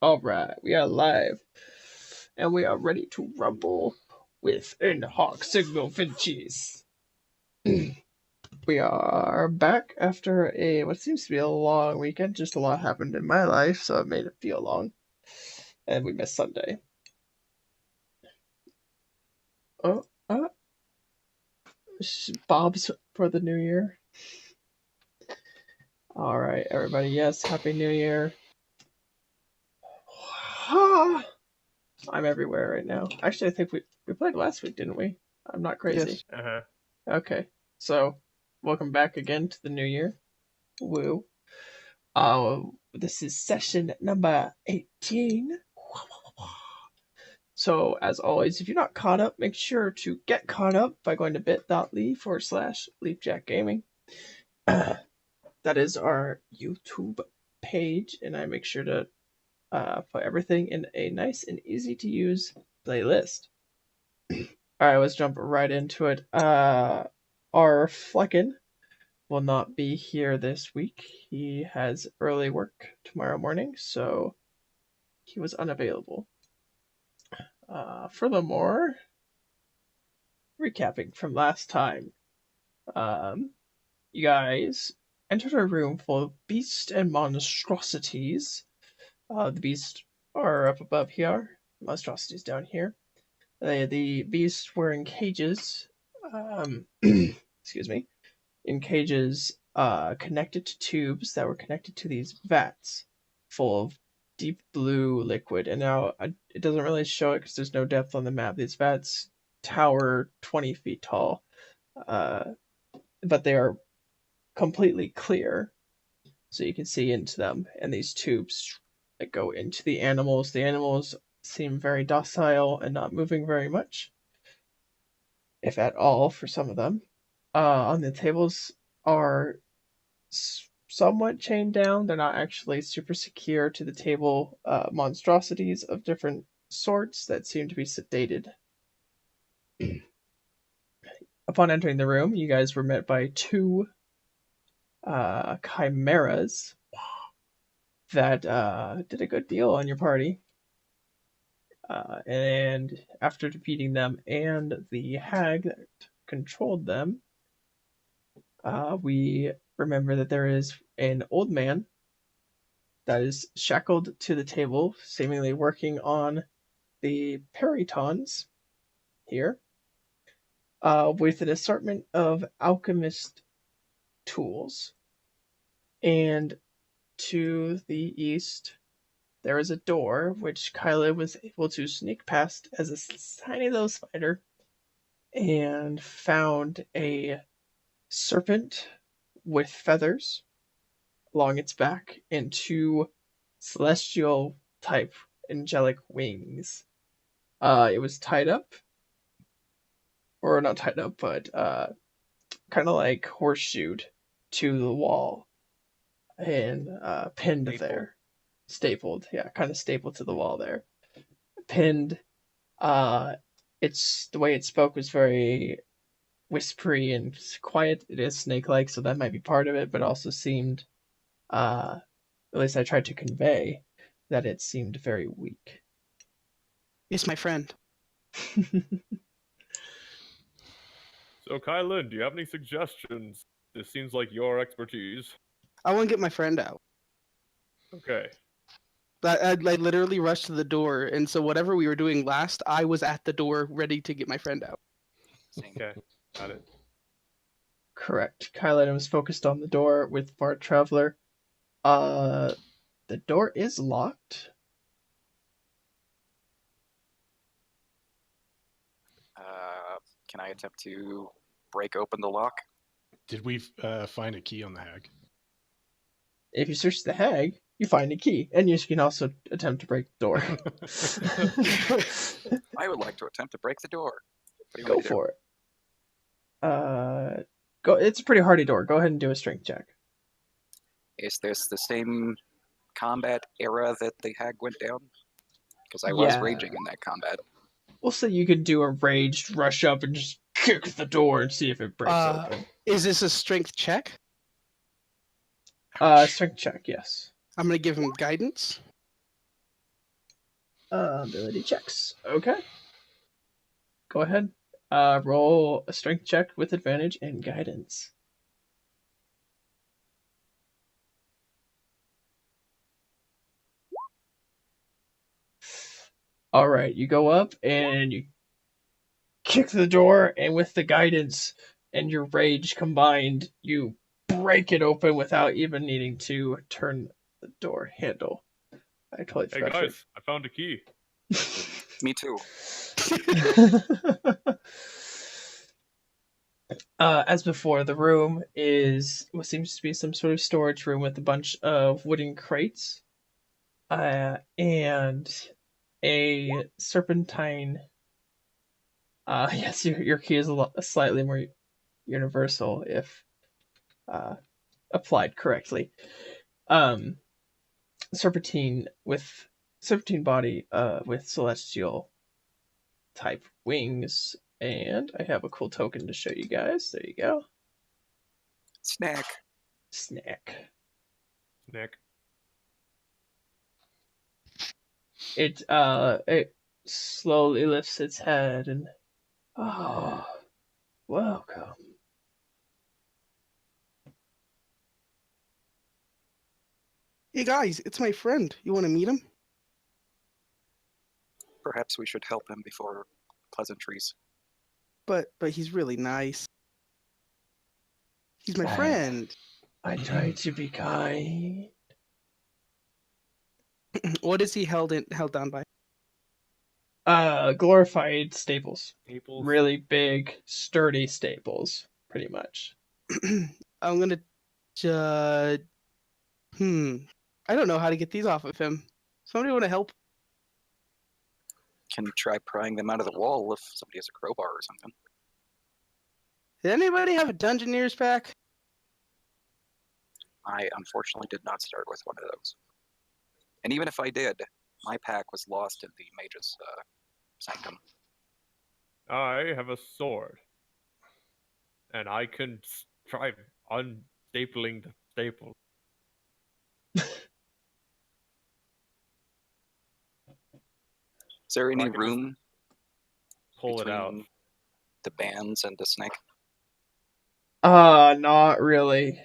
Alright, we are live. And we are ready to rumble with In Hoc Signo Vinces. We are back after what seems to be a long weekend. Just a lot happened in my life, so it made it feel long. And we missed Sunday. Bob's for the new year. Alright, everybody, yes, Happy New Year. I'm everywhere right now. Actually, I think we played last week, didn't we? I'm not crazy. Yes. Okay, so welcome back again to the new year. Woo. This is session number 18. So, as always, if you're not caught up, make sure to get caught up by going to bit.ly/LeapJackGaming. That is our YouTube page, and I make sure to put everything in a nice and easy to use playlist. Alright, let's jump right into it. Our Flecken will not be here this week. He has early work tomorrow morning, so he was unavailable. Furthermore, recapping from last time, you guys entered a room full of beasts and monstrosities. The beasts are up above here, monstrosities down here. The beasts were in cages. Excuse me. In cages connected to tubes that were connected to these vats full of deep blue liquid. And now it doesn't really show it because there's no depth on the map. These vats tower 20 feet tall, but they are completely clear, so you can see into them. And these tubes that go into the animals seem very docile and not moving very much, if at all, for some of them. On the tables are somewhat chained down. They're not actually super secure to the table. Monstrosities of different sorts that seem to be sedated. Upon entering the room, you guys were met by two chimeras that did a good deal on your party. And after defeating them and the hag that controlled them, we remember that there is an old man that is shackled to the table, seemingly working on the peritons here, with an assortment of alchemist tools. And to the east, there is a door which Kyla was able to sneak past as a tiny little spider and found a serpent with feathers along its back and two celestial type angelic wings. It was tied up, or not tied up, but kind of like horseshoed to the wall and pinned there. Stapled, yeah, kind of stapled to the wall there. Pinned. It's the way it spoke was very whispery and quiet. It is snake-like, so that might be part of it, but also seemed, at least I tried to convey, that it seemed very weak. It's my friend. So, Kylan, do you have any suggestions? This seems like your expertise. I want to get my friend out. Okay. I literally rushed to the door, and so whatever we were doing last, I was at the door ready to get my friend out. Okay, got it. Correct. Kylan was focused on the door with Bart Traveler. The door is locked. Can I attempt to break open the lock? Did we find a key on the hag? If you search the hag, you find a key, and you can also attempt to break the door. I would like to attempt to break the door. Go for it. Go. It's a pretty hardy door. Go ahead and do a strength check. Is this the same combat era that the hag went down? Because I was raging in that combat. We'll say you could do a raged rush up and just kick the door and see if it breaks open. Is this a strength check? Strength check, yes. I'm going to give him guidance. Ability checks. Okay. Go ahead. Roll a strength check with advantage and guidance. All right, you go up and you kick the door, and with the guidance and your rage combined, you break it open without even needing to turn the door handle. I totally Hey forgot. guys, I found a key. Me too. As before, the room is what seems to be some sort of storage room with a bunch of wooden crates, and a serpentine. Yes, your key is slightly more universal if uh, applied correctly. Um, serpentine body with celestial type wings, and I have a cool token to show you guys. There you go. Snack. Snack. Nick. It slowly lifts its head and welcome. Hey guys, it's my friend. You want to meet him? Perhaps we should help him before pleasantries. But he's really nice. He's my I- friend. I try to be kind. What is he held down by? Glorified staples. Staples. Really big, sturdy staples, pretty much. I'm gonna judge. I don't know how to get these off of him. Somebody want to help? Can try prying them out of the wall if somebody has a crowbar or something. Did anybody have a Dungeoneer's pack? I unfortunately did not start with one of those. And even if I did, my pack was lost in the mage's sanctum. I have a sword. And I can try unstapling the staples. Is there any I can room pull it out. between the bands and the snake? Not really.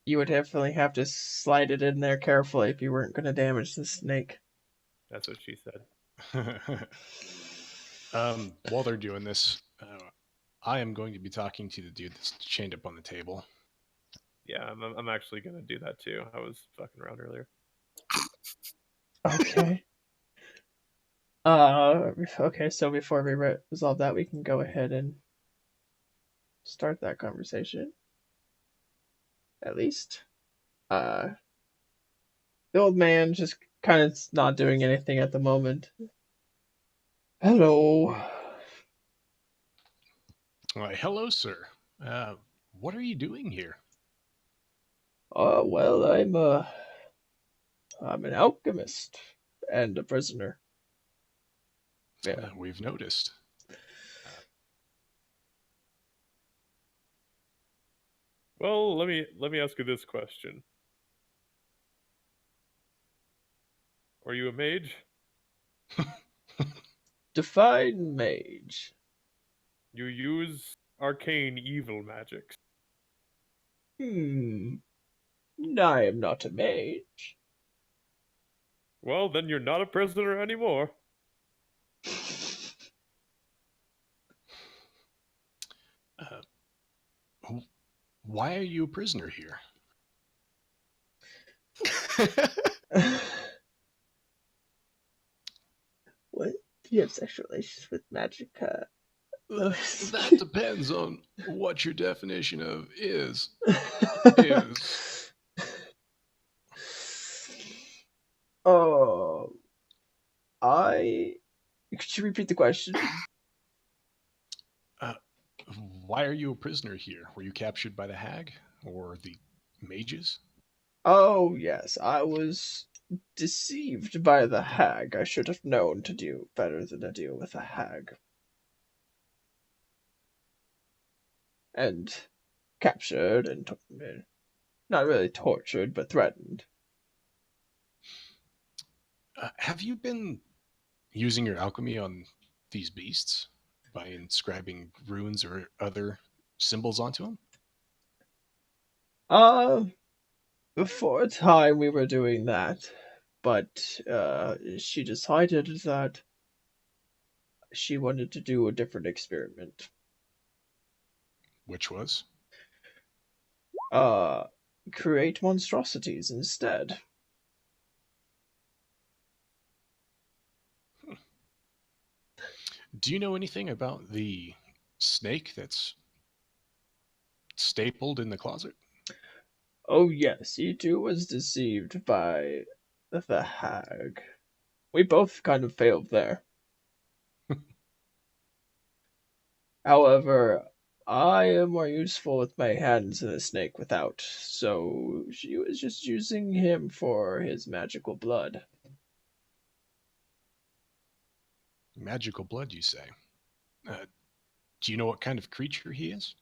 You would definitely have to slide it in there carefully if you weren't going to damage the snake. That's what she said. While they're doing this, I am going to be talking to the dude that's chained up on the table. Yeah, I'm actually gonna do that too. I was fucking around earlier. Okay. Okay, so before we resolve that, we can go ahead and start that conversation. At least. The old man just kind of not doing anything at the moment. Hello. Hello, sir. What are you doing here? Well, I'm an alchemist and a prisoner. Yeah. We've noticed. Well, let me ask you this question. Are you a mage? Define mage. You use arcane evil magics. I am not a mage. Well, then you're not a prisoner anymore. Why are you a prisoner here? What? Do you have sexual relations with magic? That depends on what your definition of is. Oh, could you repeat the question? Why are you a prisoner here? Were you captured by the hag or the mages? Oh, yes, I was deceived by the hag. I should have known to do better than to deal with a hag. And captured and not really tortured, but threatened. Have you been using your alchemy on these beasts by inscribing runes or other symbols onto them? Uh, for a time we were doing that, but she decided that she wanted to do a different experiment. Which was? Uh, create monstrosities instead. Do you know anything about the snake that's stapled in the closet? Oh yes, he too was deceived by the hag. We both kind of failed there. However, I am more useful with my hands than a snake without, so she was just using him for his magical blood. Magical blood, you say? Do you know what kind of creature he is?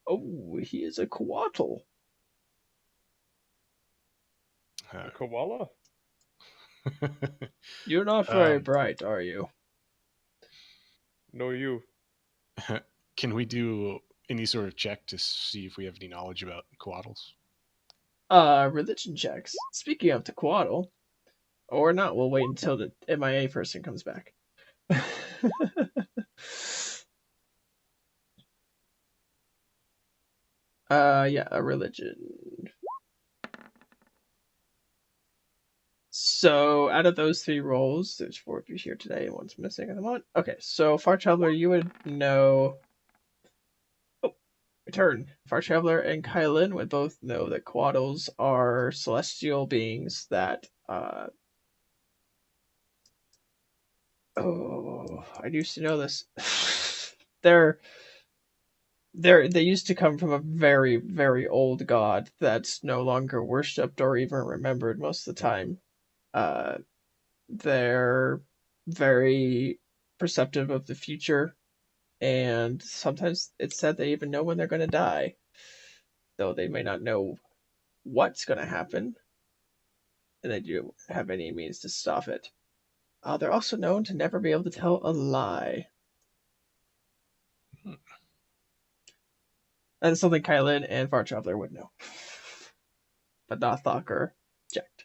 Oh, he is a coatl. A koala? You're not very bright, are you? No, you. Can we do any sort of check to see if we have any knowledge about coatls? Religion checks. Speaking of the coatl, or not, we'll wait until the MIA person comes back. Yeah, a religion. So, out of those three roles, there's 4 of you here today, and one's missing at the moment. Okay, so Far Traveler, you would know. Oh, return. Far Traveler and Kylan would both know that Quaddles are celestial beings that. Oh, I used to know this. they're they used to come from a very, very old god that's no longer worshipped or even remembered most of the time. Uh, they're very perceptive of the future, and sometimes it's said they even know when they're going to die, though they may not know what's going to happen, and they do have any means to stop it. They're also known to never be able to tell a lie. That is something Kylan and Far Traveler would know, but not Thok or Jekt.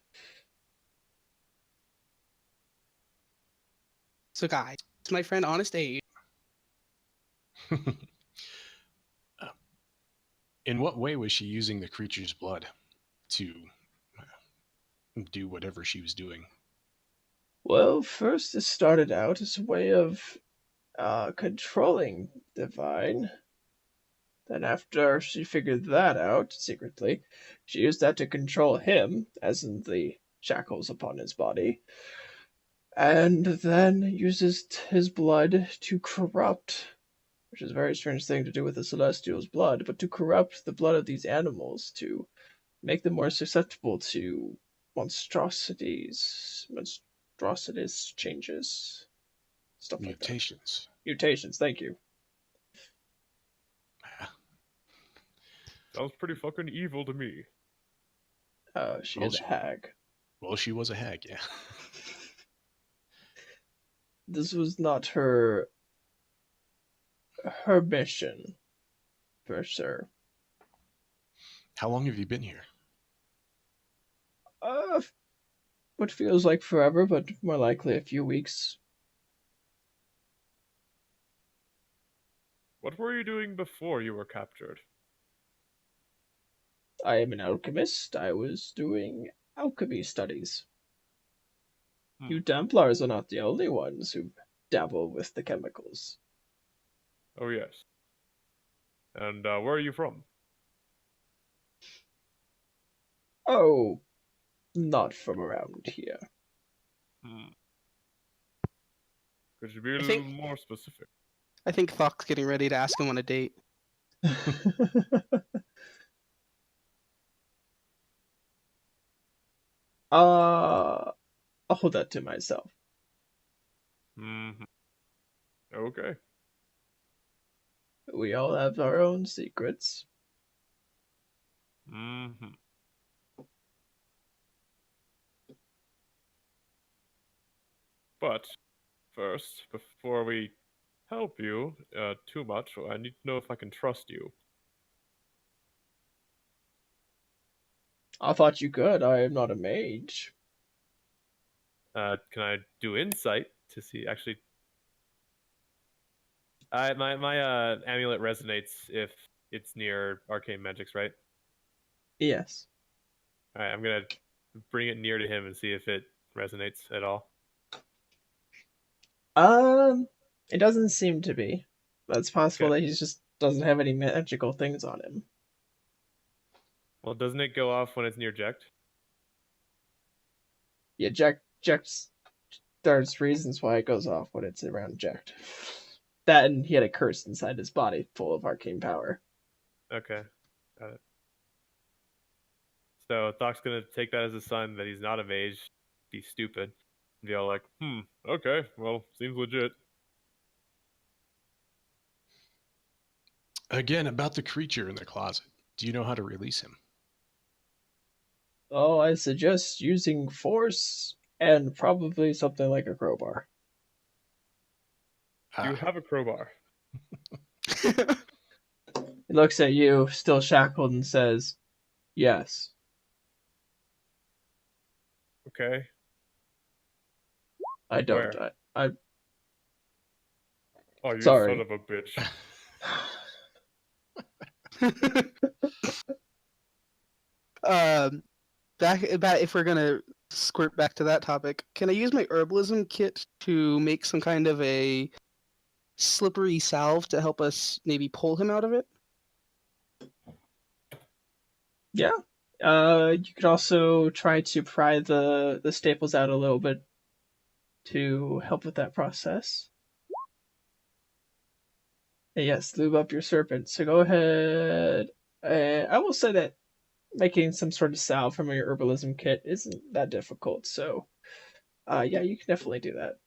So, guys, it's my friend Honest Abe. In what way was she using the creature's blood to do whatever she was doing? Well, first it started out as a way of controlling Divine. Then, after she figured that out secretly, she used that to control him, as in the shackles upon his body, and then uses his blood to corrupt, which is a very strange thing to do with a celestial's blood, but to corrupt the blood of these animals to make them more susceptible to monstrosities changes, stuff like that. Mutations, thank you. Sounds pretty fucking evil to me. She is a hag. Well, she was a hag, yeah. This was not her mission, for sure. How long have you been here? What feels like forever, but more likely a few weeks. What were you doing before you were captured? I am an alchemist. I was doing alchemy studies. You Templars are not the only ones who dabble with the chemicals. Oh, yes. And where are you from? Oh, not from around here. Could you be a little more specific? I think Thok's getting ready to ask him on a date. I'll hold that to myself. Okay. We all have our own secrets. But first, before we help you too much, I need to know if I can trust you. I thought you could. I am not a mage. Can I do insight to see? Actually, my amulet resonates if it's near arcane magics, right? Yes. All right, I'm gonna bring it near to him and see if it resonates at all. It doesn't seem to be. That's possible Okay. that he just doesn't have any magical things on him. Well, doesn't it go off when it's near Jekt? Yeah, Jecht. There's reasons why it goes off when it's around Jecht. That and he had a curse inside his body full of arcane power. Okay, got it. So Thok's gonna take that as a sign that he's not of age, be stupid, and be all like, okay, well, seems legit. Again, about the creature in the closet. Do you know how to release him? Oh, I suggest using force and probably something like a crowbar. Do you Ah, have a crowbar? He looks at you, still shackled, and says, "Yes." Okay. I don't. Where? I Oh, you Sorry. son of a bitch. Back if we're gonna squirt back to that topic, can I use my herbalism kit to make some kind of a slippery salve to help us maybe pull him out of it? Yeah. You could also try to pry the staples out a little bit to help with that process. And yes, lube up your serpent. So go ahead. I will say that making some sort of salve from your herbalism kit isn't that difficult. So, yeah, you can definitely do that.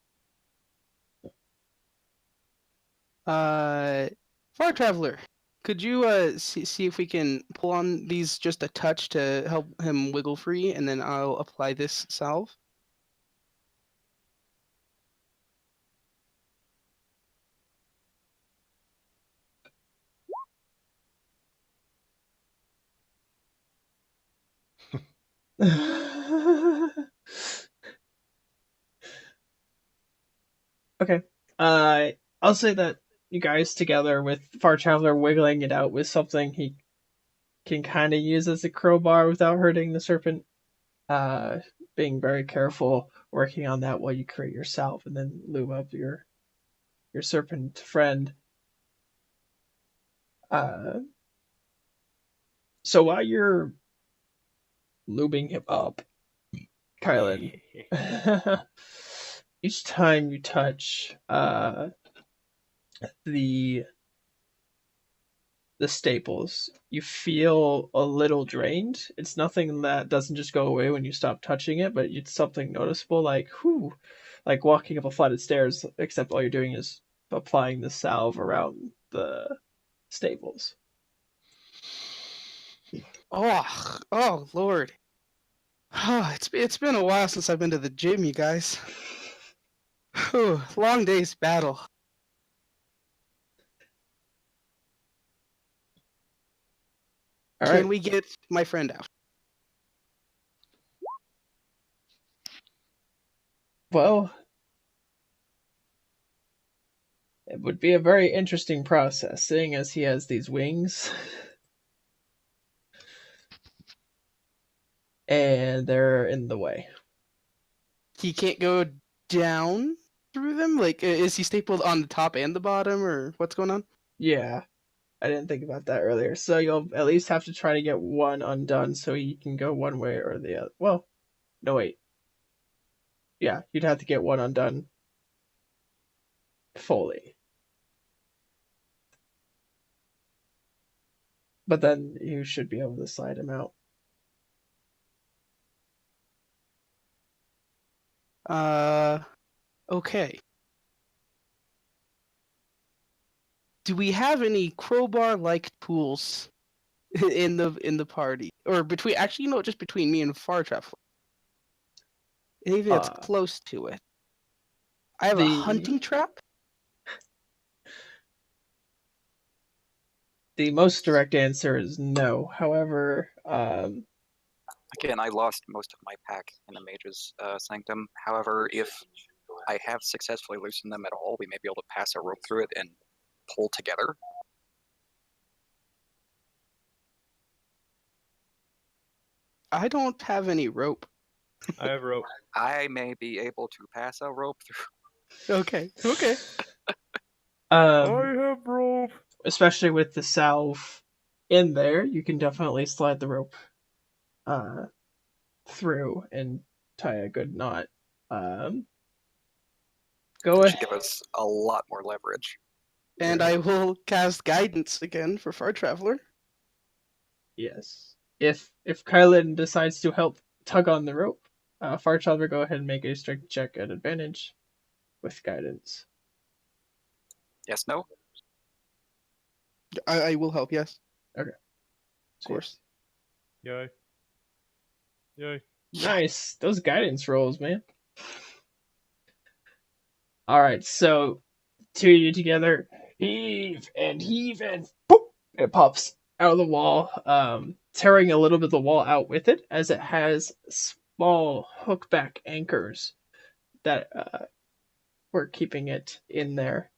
Far Traveler, could you see if we can pull on these just a touch to help him wiggle free, and then I'll apply this salve? Okay. I'll say that you guys together with Far Traveler wiggling it out with something he can kind of use as a crowbar without hurting the serpent. Being very careful, working on that while you create yourself, and then lube up your serpent friend. So while you're lubing him up, Kylan, each time you touch the staples, you feel a little drained. It's nothing that doesn't just go away when you stop touching it, but it's something noticeable, like whew, like walking up a flight of stairs, except all you're doing is applying the salve around the staples. Oh Lord. It's been a while since I've been to the gym, you guys. Long day's battle. All Can right. we get my friend out? Well, it would be a very interesting process, seeing as he has these wings. And they're in the way. He can't go down through them? Like, is he stapled on the top and the bottom, or what's going on? Yeah, I didn't think about that earlier. So you'll at least have to try to get one undone so he can go one way or the other. Well, no, wait. Yeah, you'd have to get one undone fully. But then you should be able to slide him out. Okay. Do we have any crowbar-like tools in the party, or between? Actually, you know, just between me and Far Traveler. Anything that's close to it. I have a The- hunting trap. The most direct answer is no. However, Again, I lost most of my pack in the Mage's Sanctum. However, if I have successfully loosened them at all, we may be able to pass a rope through it and pull together. I don't have any rope. I have rope. I may be able to pass a rope through. Okay. Okay. I um, have rope. especially with the salve in there, you can definitely slide the rope through and tie a good knot. Go It should ahead. give us a lot more leverage. And I will cast guidance again for Far Traveler. Yes. If Kylan decides to help tug on the rope, Far Traveler, go ahead and make a strength check at advantage with guidance. Yes, no? I will help. Yes, Okay. of course. Yay. Yay. Nice. Those guidance rolls, man. Alright, so two of you together, heave, and boop, it pops out of the wall, tearing a little bit of the wall out with it, as it has small hookback anchors that were keeping it in there.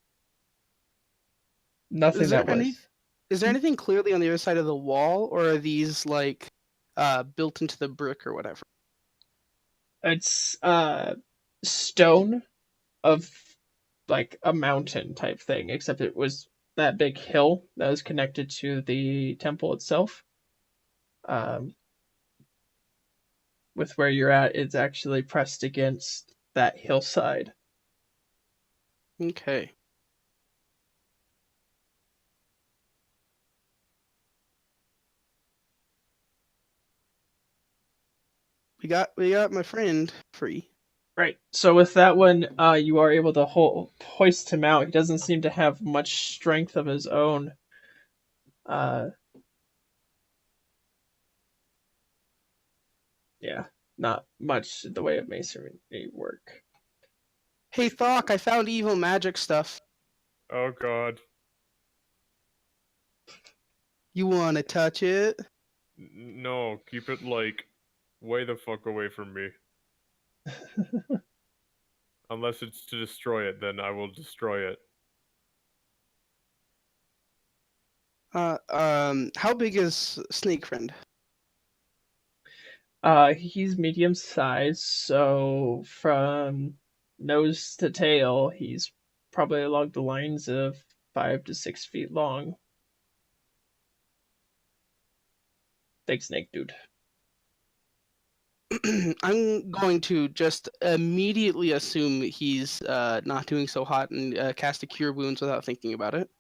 Nothing Is there that was. Is there anything clearly on the other side of the wall, or are these like built into the brick or whatever? It's stone of like a mountain type thing, except it was that big hill that was connected to the temple itself. With where you're at, it's actually pressed against that hillside. Okay. We got my friend free. Right. So with that one, you are able to hoist him out. He doesn't seem to have much strength of his own. Yeah, not much in the way of masonry work. Hey Thok, I found evil magic stuff. Oh god. You wanna touch it? No, keep it like way the fuck away from me. Unless it's to destroy it, then I will destroy it. How big is Snake Friend? He's medium size, so from nose to tail, he's probably along the lines of 5 to 6 feet long. Big snake dude. I'm going to just immediately assume he's not doing so hot and cast a Cure Wounds without thinking about it.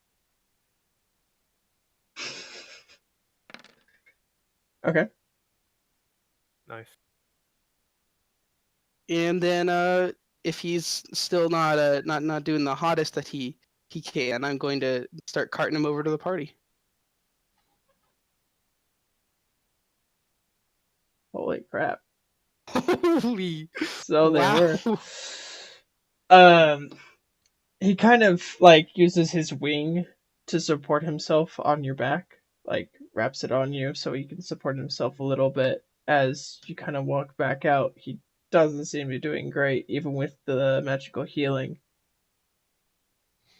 Okay. Nice. And then if he's still not doing the hottest that he can, I'm going to start carting him over to the party. Holy crap. Holy! So they Wow. were. He kind of like uses his wing to support himself on your back, like wraps it on you so he can support himself a little bit as you kind of walk back out. He doesn't seem to be doing great, even with the magical healing.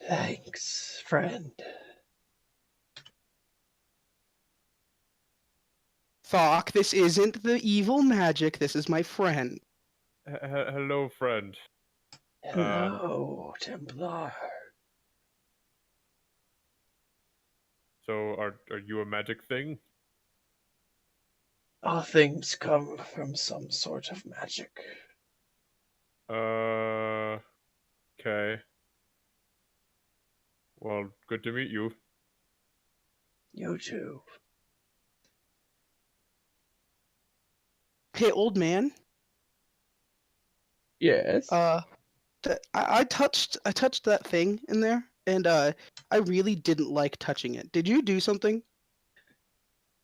Thanks, friend. Thok, this isn't the evil magic. This is my friend. Hello, friend. Hello, Templar. So, are you a magic thing? All things come from some sort of magic. Okay. Well, good to meet you. You too. Hey, old man. Yes. I touched that thing in there, and I really didn't like touching it. Did you do something?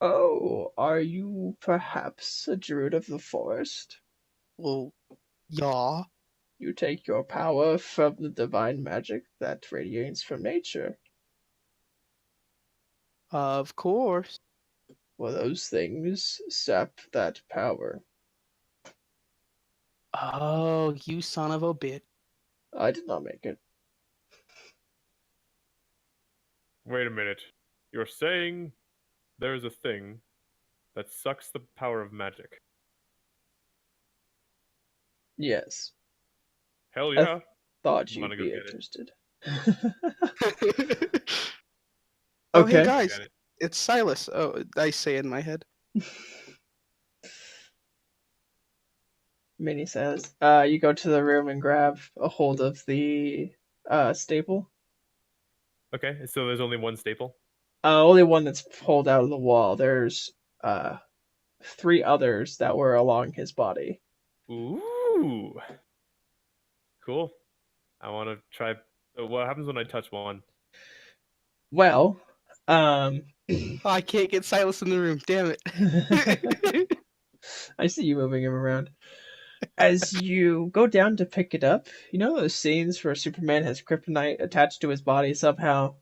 Oh, are you perhaps a druid of the forest? Well, yeah. You take your power from the divine magic that radiates from nature. Of course. Well, those things sap that power. Oh, you son of a bitch. I did not make it. Wait a minute. You're saying there's a thing that sucks the power of magic? Yes. Hell I yeah. thought I'm gonna you'd go be get it. interested. Oh, hey Okay. guys, Get it. it's Silas. Oh, I say in my head. Mini says, you go to the room and grab a hold of the staple. Okay, so there's only one staple? Only one that's pulled out of the wall. There's 3 others that were along his body. Ooh. Cool. I want to try. What happens when I touch one? Well, Oh, I can't get Silas in the room. Damn it. I see you moving him around. As you go down to pick it up, you know those scenes where Superman has kryptonite attached to his body somehow?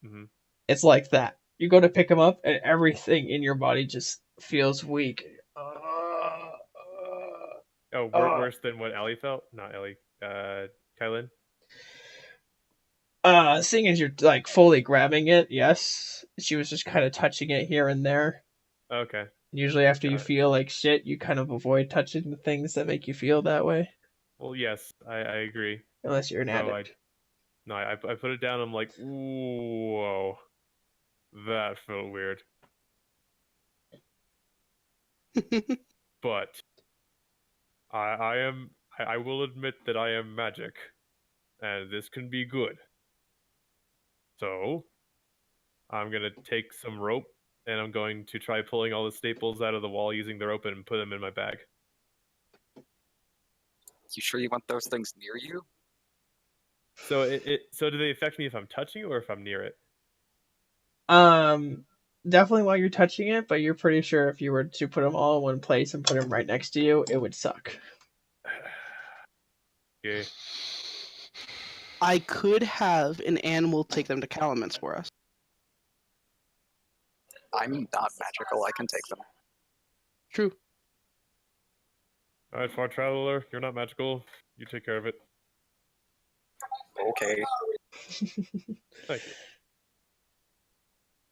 Mm-hmm. It's like that. You go to pick him up, and everything in your body just feels weak. Oh, worse than what Ellie felt? Not Ellie. Kylan? Seeing as you're like fully grabbing it, yes. She was just kind of touching it here and there. Okay. Usually, after you Got it. feel like shit, you kind of avoid touching the things that make you feel that way, Well, yes, I agree. unless you're an So addict. I put it down. I'm like, whoa, that felt weird. But I will admit that I am magic, and this can be good. So I'm gonna take some rope, and I'm going to try pulling all the staples out of the wall using the rope and put them in my bag. You sure you want those things near you? So so do they affect me if I'm touching it or if I'm near it? Definitely while you're touching it, but you're pretty sure if you were to put them all in one place and put them right next to you, it would suck. Okay. I could have an animal take them to Calamance for us. I'm not magical. I can take them. True. All right, Far Traveler, you're not magical. You take care of it. Okay. Thank you.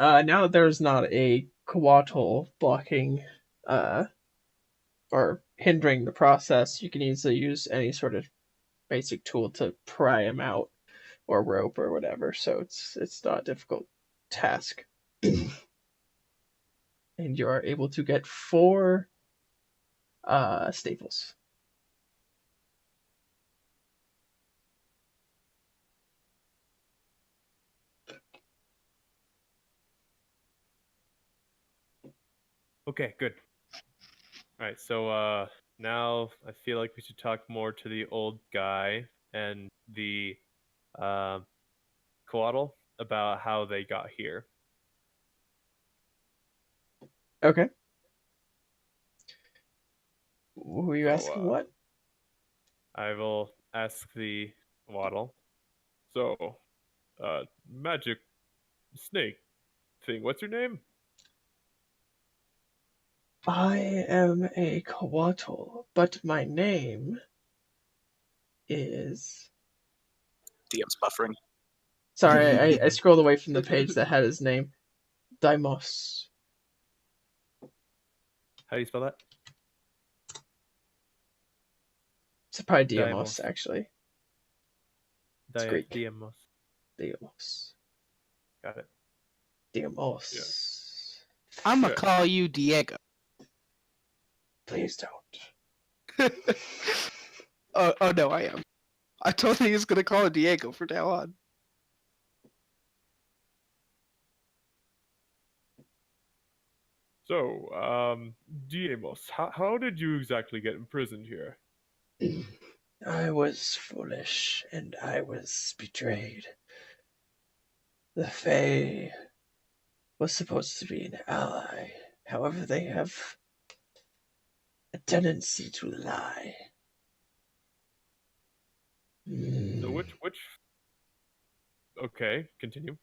Now that there's not a coatl blocking or hindering the process, you can easily use any sort of basic tool to pry him out, or rope or whatever. So it's not a difficult task. And you are able to get 4 staples. Okay, good. All right, so now I feel like we should talk more to the old guy and the coatl about how they got here. Okay. Who are you So, asking what? I will ask the coatl. So, magic snake thing. What's your name? I am a coatl, but my name is... DM's buffering. Sorry, I scrolled away from the page that had his name. Deimos. How do you spell that? It's probably Deimos. Deimos, actually. It's Greek. Deimos. Deimos. Got it. Deimos. I'm gonna Good. call you Diego. Please don't. Oh no, I am. I told you he was gonna call it Diego from now on. So, Deimos, how did you exactly get imprisoned here? I was foolish, and I was betrayed. The Fae was supposed to be an ally. However, they have a tendency to lie. So which? Okay, continue.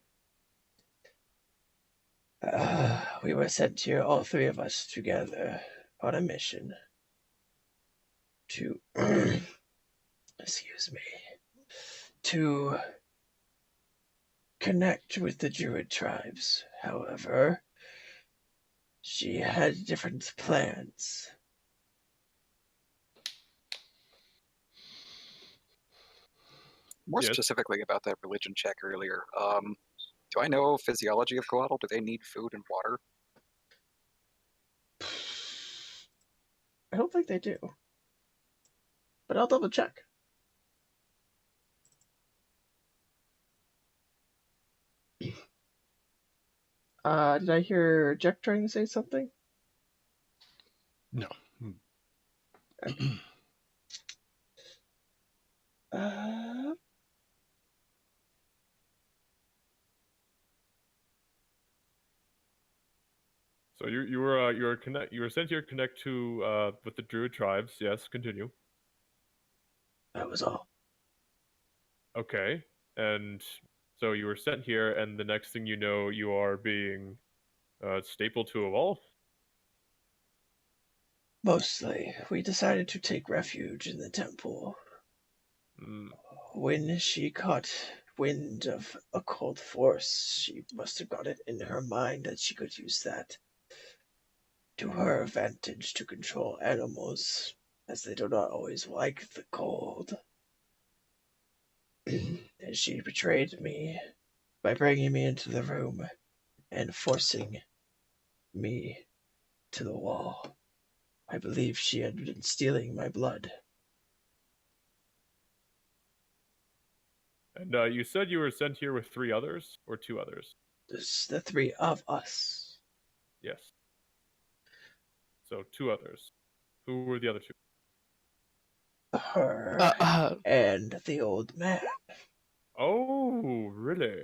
We were sent here, all three of us together, on a mission to, excuse me, to connect with the Druid tribes. However, she had different plans. More Yes. specifically about that religion check earlier. Do I know physiology of Coatl? Do they need food and water? I don't think they do. But I'll double check. Did I hear Jack trying to say something? No. Uh, So you were sent here to connect to with the Druid tribes. Yes, continue. that was all. Okay, and so you were sent here, and the next thing you know, you are being stapled to a wall. Mostly, we decided to take refuge in the temple. Mm, When she caught wind of occult force, she must have got it in her mind that she could use that to her advantage to control animals, as they do not always like the cold. And she betrayed me by bringing me into the room and forcing me to the wall. I believe she had been stealing my blood. and you said you were sent here with 3 others or 2 others. There's the three of us. Yes. So 2 others. Who were the other 2? Her and the old man. Oh, really?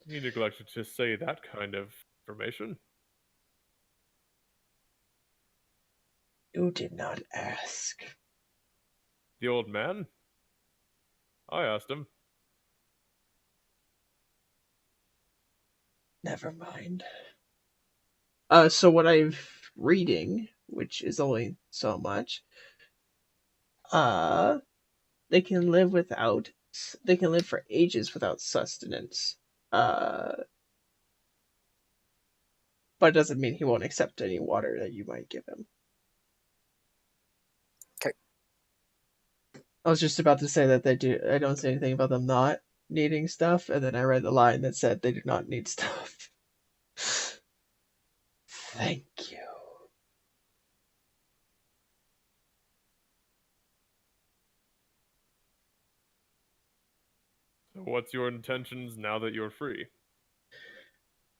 You neglected to say that kind of information. You did not ask. The old man? I asked him. Never mind. So what I'm reading, which is only so much, they can live for ages without sustenance. But it doesn't mean he won't accept any water that you might give him. Okay. I was just about to say that they do. I don't say anything about them not needing stuff, and then I read the line that said they do not need stuff. Thank you. So what's your intentions now that you're free?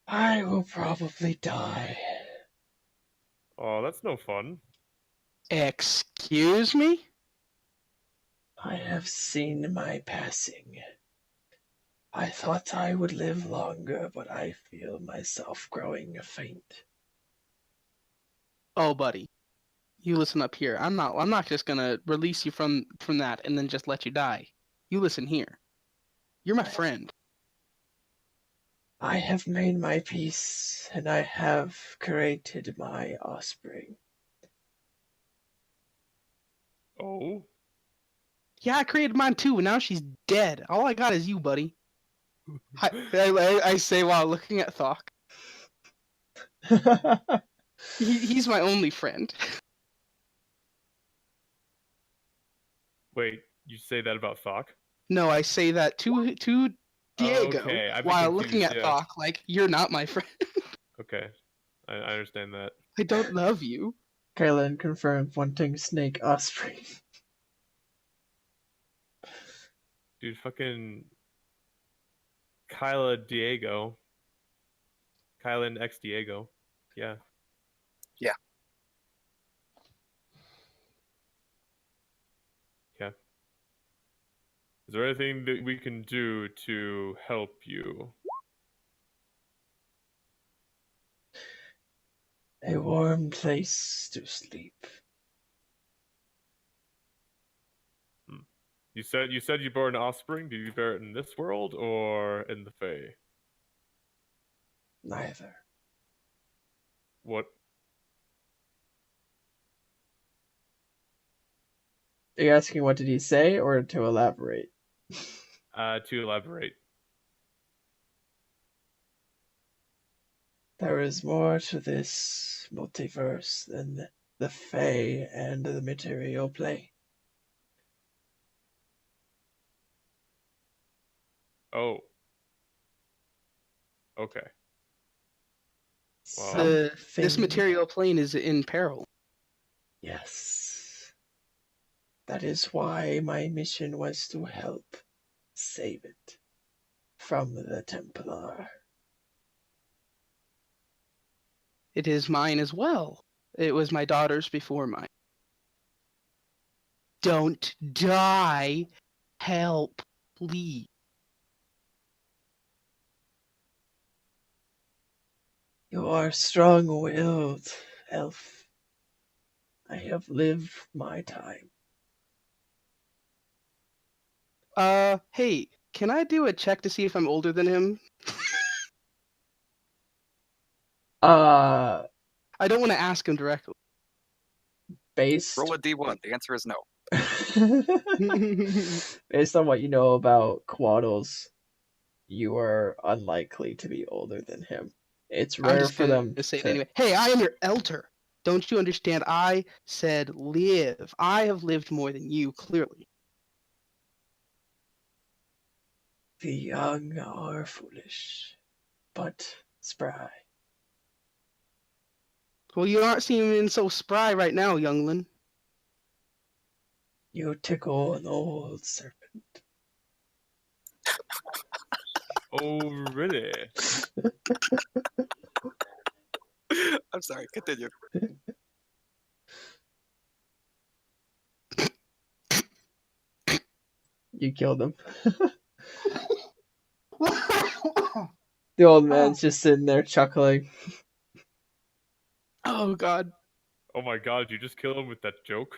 I will probably die. Oh, that's no fun. Excuse me? I have seen my passing. I thought I would live longer, but I feel myself growing faint. Oh, buddy. You listen up here. I'm not just gonna release you from that and then just let you die. You listen here. You're my friend. I have made my peace, and I have created my offspring. Oh? Yeah, I created mine too, and now she's dead. All I got is you, buddy. I say while looking at Thok. He's my only friend. Wait, you say that about Thok? No, I say that to Diego Okay, I've been while confused, looking at yeah. Thok like, you're not my friend. Okay, I understand that. I don't love you. Kaylin confirmed wanting snake offspring. Dude, fucking Kyla Diego. Kylan X Diego. Yeah. Yeah. Yeah. Is there anything that we can do to help you? A warm place to sleep. You said you bore an offspring. Did you bear it in this world or in the Fae? Neither. What? Are you asking what did he say or to elaborate? To elaborate. There is more to this multiverse than the Fae and the material plane. Oh. Okay. Well, This Something. material plane is in peril. Yes. That is why my mission was to help save it from the Templar. It is mine as well. It was my daughter's before mine. Don't die. Help, please. You are strong-willed, elf. I have lived my time. Hey, can I do a check to see if I'm older than him? I don't want to ask him directly. Based Roll a d1. The answer is no. based on what you know about Quaddles, you are unlikely to be older than him. It's I'm rare just for them gonna say it to. anyway. Hey, I am your elder. Don't you understand? I said live. I have lived more than you, clearly. The young are foolish, but spry. Well, you aren't seeming so spry right now, youngling. You tickle an old serpent. oh really? I'm sorry. Continue. You killed him. The old man's just sitting there chuckling. Oh God. Oh my God! You just kill him with that joke.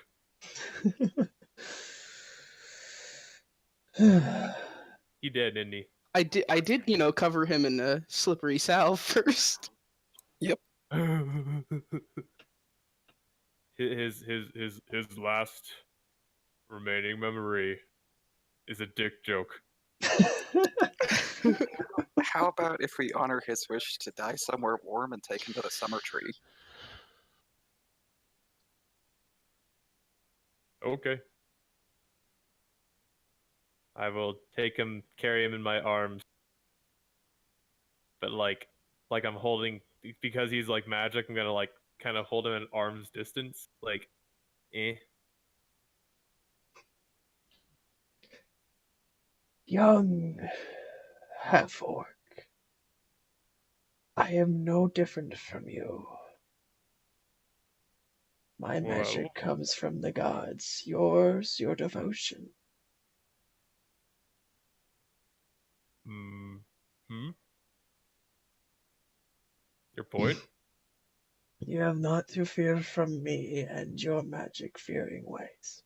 He did, didn't he? I did, cover him in a slippery salve first. his last remaining memory is a dick joke. How about if we honor his wish to die somewhere warm and take him to the summer tree? Okay. I will carry him in my arms, but like I'm holding, because he's like magic. I'm gonna like kind of hold him at arm's distance, like, eh. Young half-orc, I am no different from you. My Well, magic comes from the gods. Yours, your devotion. Your point? You have not to fear from me and your magic-fearing ways.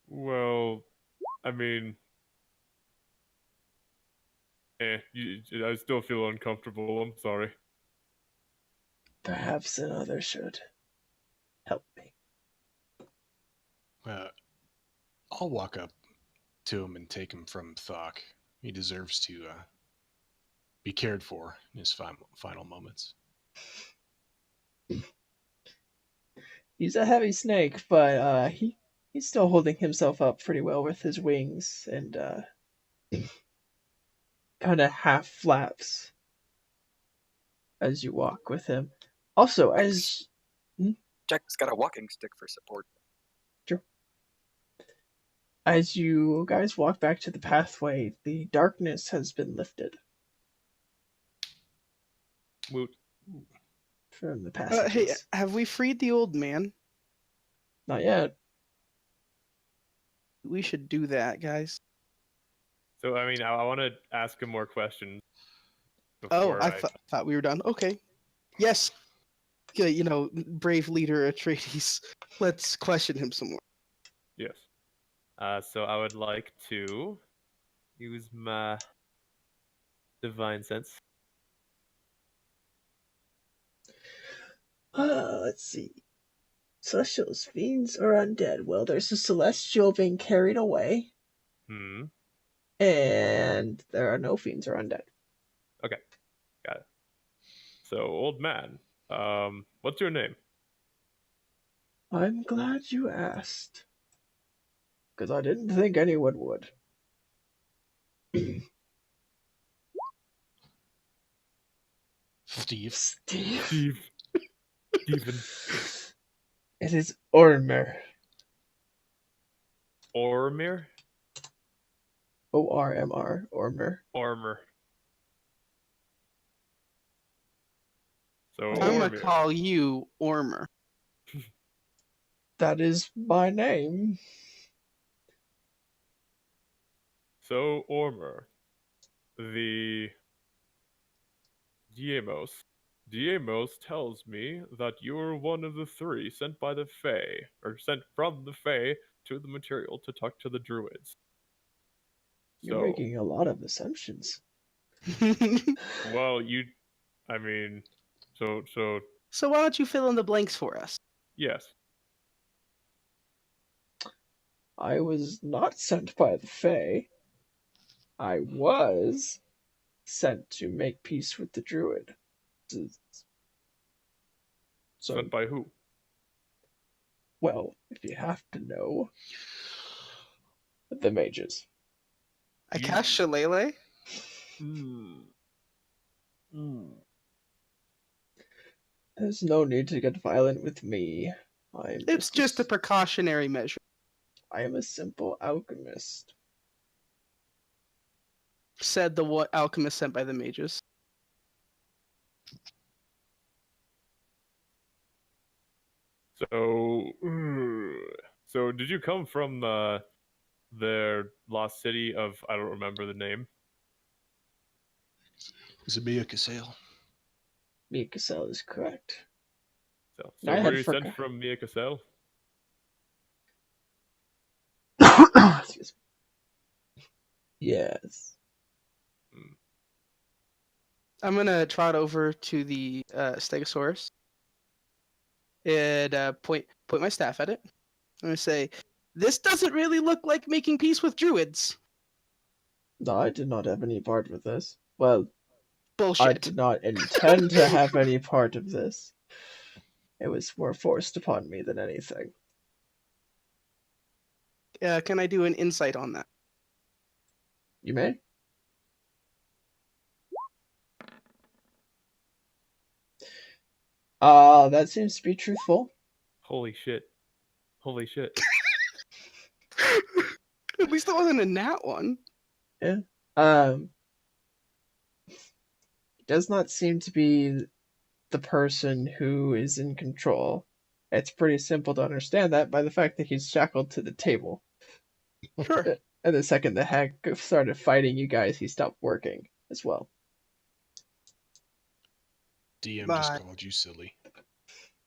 Well, I mean, I still feel uncomfortable. I'm sorry. Perhaps another should help me. I'll walk up to him and take him from Thok. He deserves to be cared for in his final moments. He's a heavy snake, but he's still holding himself up pretty well with his wings and kind of half flaps as you walk with him. Also, as Jack's got a walking stick for support. As you guys walk back to the pathway, the darkness has been lifted Woot. from the passages. Hey, have we freed the old man? Not yet. We should do that, guys. So I mean, I want to ask him more questions. Oh, Before I thought we were done. Okay. Yes. Brave leader Atreides. Let's question him some more. Yes. So I would like to use my divine sense. Let's see. Celestials, fiends, or undead? Well, there's a celestial being carried away, and there are no fiends or undead. Okay, got it. So, old man, what's your name? I'm glad you asked, because I didn't think anyone would. Steve. Steve. Steven. It is Ormer. Ormir? O-R-M-R. Ormer. Ormer. So, I'm gonna Ormir. call you Ormer. That is my name. So, Ormer. The Diemos tells me that you're one of the three sent by the Fae, or sent from the Fae to the material to talk to the druids. You're making a lot of assumptions. Well, so So why don't you fill in the blanks for us? yes. I was not sent by the Fae. I was sent to make peace with the druid. So, Sent by who? well, if you have to know, the mages. I cast Shillelagh. There's no need to get violent with me. It's just a precautionary measure. I am a simple alchemist. Said the alchemist sent by the mages. So did you come from their lost city of, I don't remember the name? Zabia Cassale. Mia Cassell is correct. So I were had you sent from Mia Cassell? Excuse me. Yes. I'm gonna trot over to the Stegosaurus and point my staff at it. I'm gonna say, "This doesn't really look like making peace with druids." No, I did not have any part with this. Well, Bullshit. I did not intend to have any part of this. It was more forced upon me than anything. Can I do an insight on that? You may. That seems to be truthful. Holy shit. At least it wasn't a nat one. Yeah. Does not seem to be the person who is in control. It's pretty simple to understand that by the fact that he's shackled to the table. Sure. And the second the hack started fighting you guys, he stopped working as well. DM just called you silly.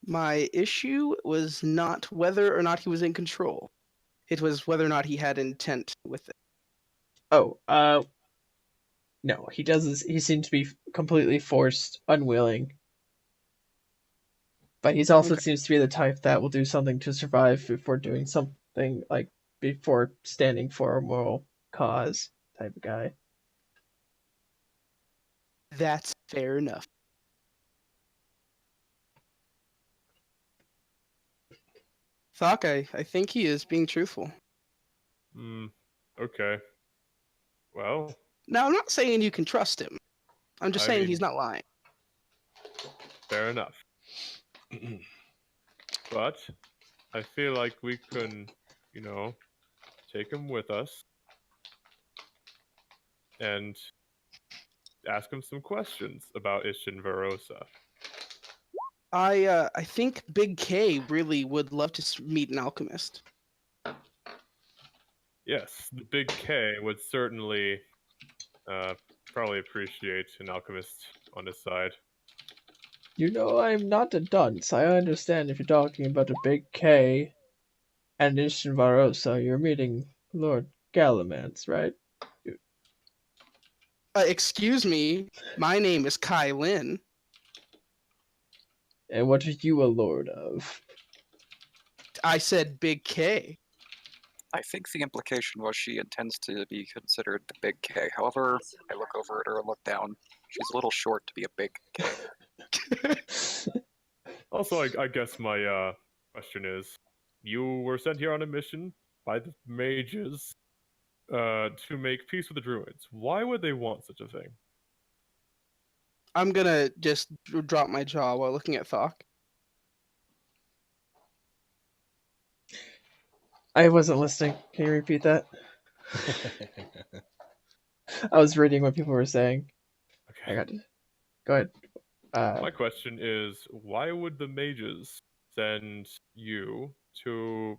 My issue was not whether or not he was in control. It was whether or not he had intent with it. Oh, no, he doesn't. He seemed to be completely forced, unwilling. But he also seems to be the type that will do something to survive before doing something, like before standing for a moral cause type of guy. That's fair enough. Thok, I think he is being truthful. Okay. Well. Now, I'm not saying you can trust him. I'm just saying he's not lying. Fair enough. But I feel like we can, take him with us and ask him some questions about Ishin Varosa. I think Big K really would love to meet an alchemist. Yes, the Big K would certainly probably appreciate an alchemist on his side. You know, I'm not a dunce. I understand if you're talking about a Big K and Ishin Varosa, you're meeting Lord Galamance, right? Excuse me, my name is Kai Lin. And what are you a lord of? I said Big K. I think the implication was she intends to be considered the big K. However, I look over at her and look down. She's a little short to be a big K. Also, I guess my question is, you were sent here on a mission by the mages to make peace with the druids. Why would they want such a thing? I'm gonna just drop my jaw while looking at Thok. I wasn't listening. Can you repeat that? I was reading what people were saying. I Okay. got it. Go ahead. My question is, why would the mages send you to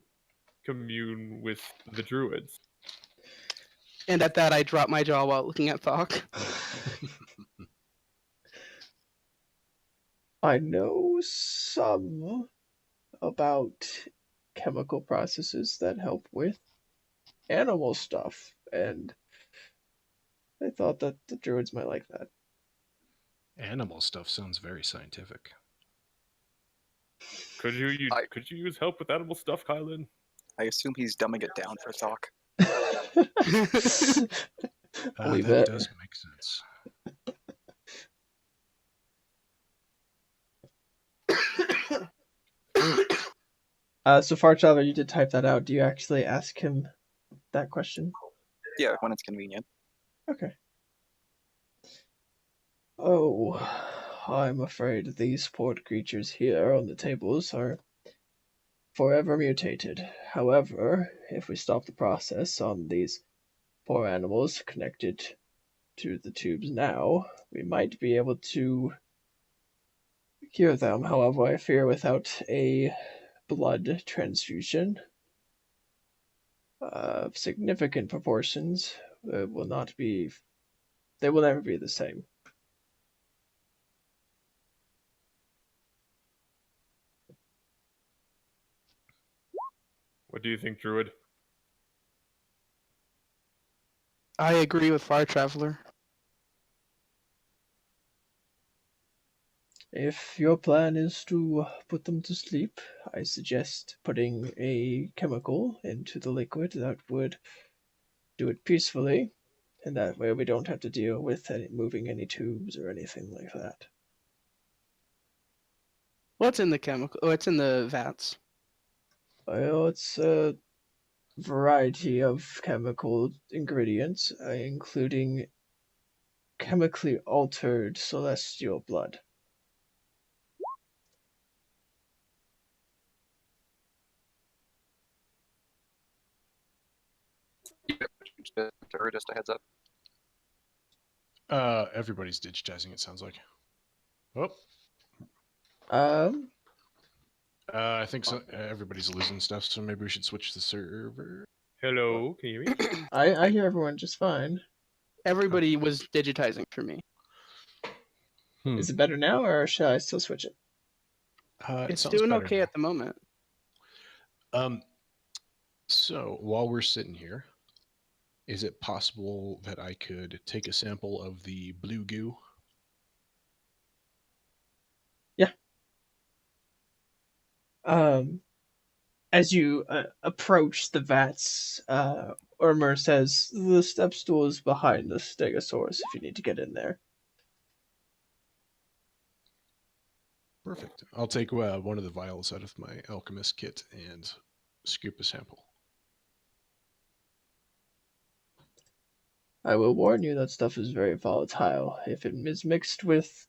commune with the druids? And at that, I drop my jaw while looking at Thok. I know some about chemical processes that help with animal stuff, and I thought that the druids might like that. Animal stuff sounds very scientific. Could you use help with animal stuff, Kylan? I assume he's dumbing it down for Thok. Believe That it. does make sense. So far, Traveler, you did type that out. Do you actually ask him that question? Yeah, when it's convenient. Okay. Oh, I'm afraid these poor creatures here on the tables are forever mutated. However, if we stop the process on these poor animals connected to the tubes now, we might be able to cure them. However, I fear without a blood transfusion of significant proportions, it will not be. They will never be the same. What do you think, Druid? I agree with Fire Traveler. If your plan is to put them to sleep, I suggest putting a chemical into the liquid that would do it peacefully, and that way we don't have to deal with moving any tubes or anything like that. What's in the chemical? Oh, it's in the vats. Well, it's a variety of chemical ingredients, including chemically altered celestial blood. To her, just a heads up. Everybody's digitizing, it sounds like. Oh, Um, I think so. Everybody's losing stuff, so maybe we should switch the server. Hello, can you hear me? I hear everyone just fine. Everybody was digitizing for me. Is it better now, or should I still switch it? It It's sounds doing better okay now. at the moment. So while we're sitting here, is it possible that I could take a sample of the blue goo? Yeah. As you approach the vats, Urmer says, "The step stool is behind the stegosaurus if you need to get in there." Perfect. I'll take one of the vials out of my alchemist kit and scoop a sample. I will warn you that stuff is very volatile. If it is mixed with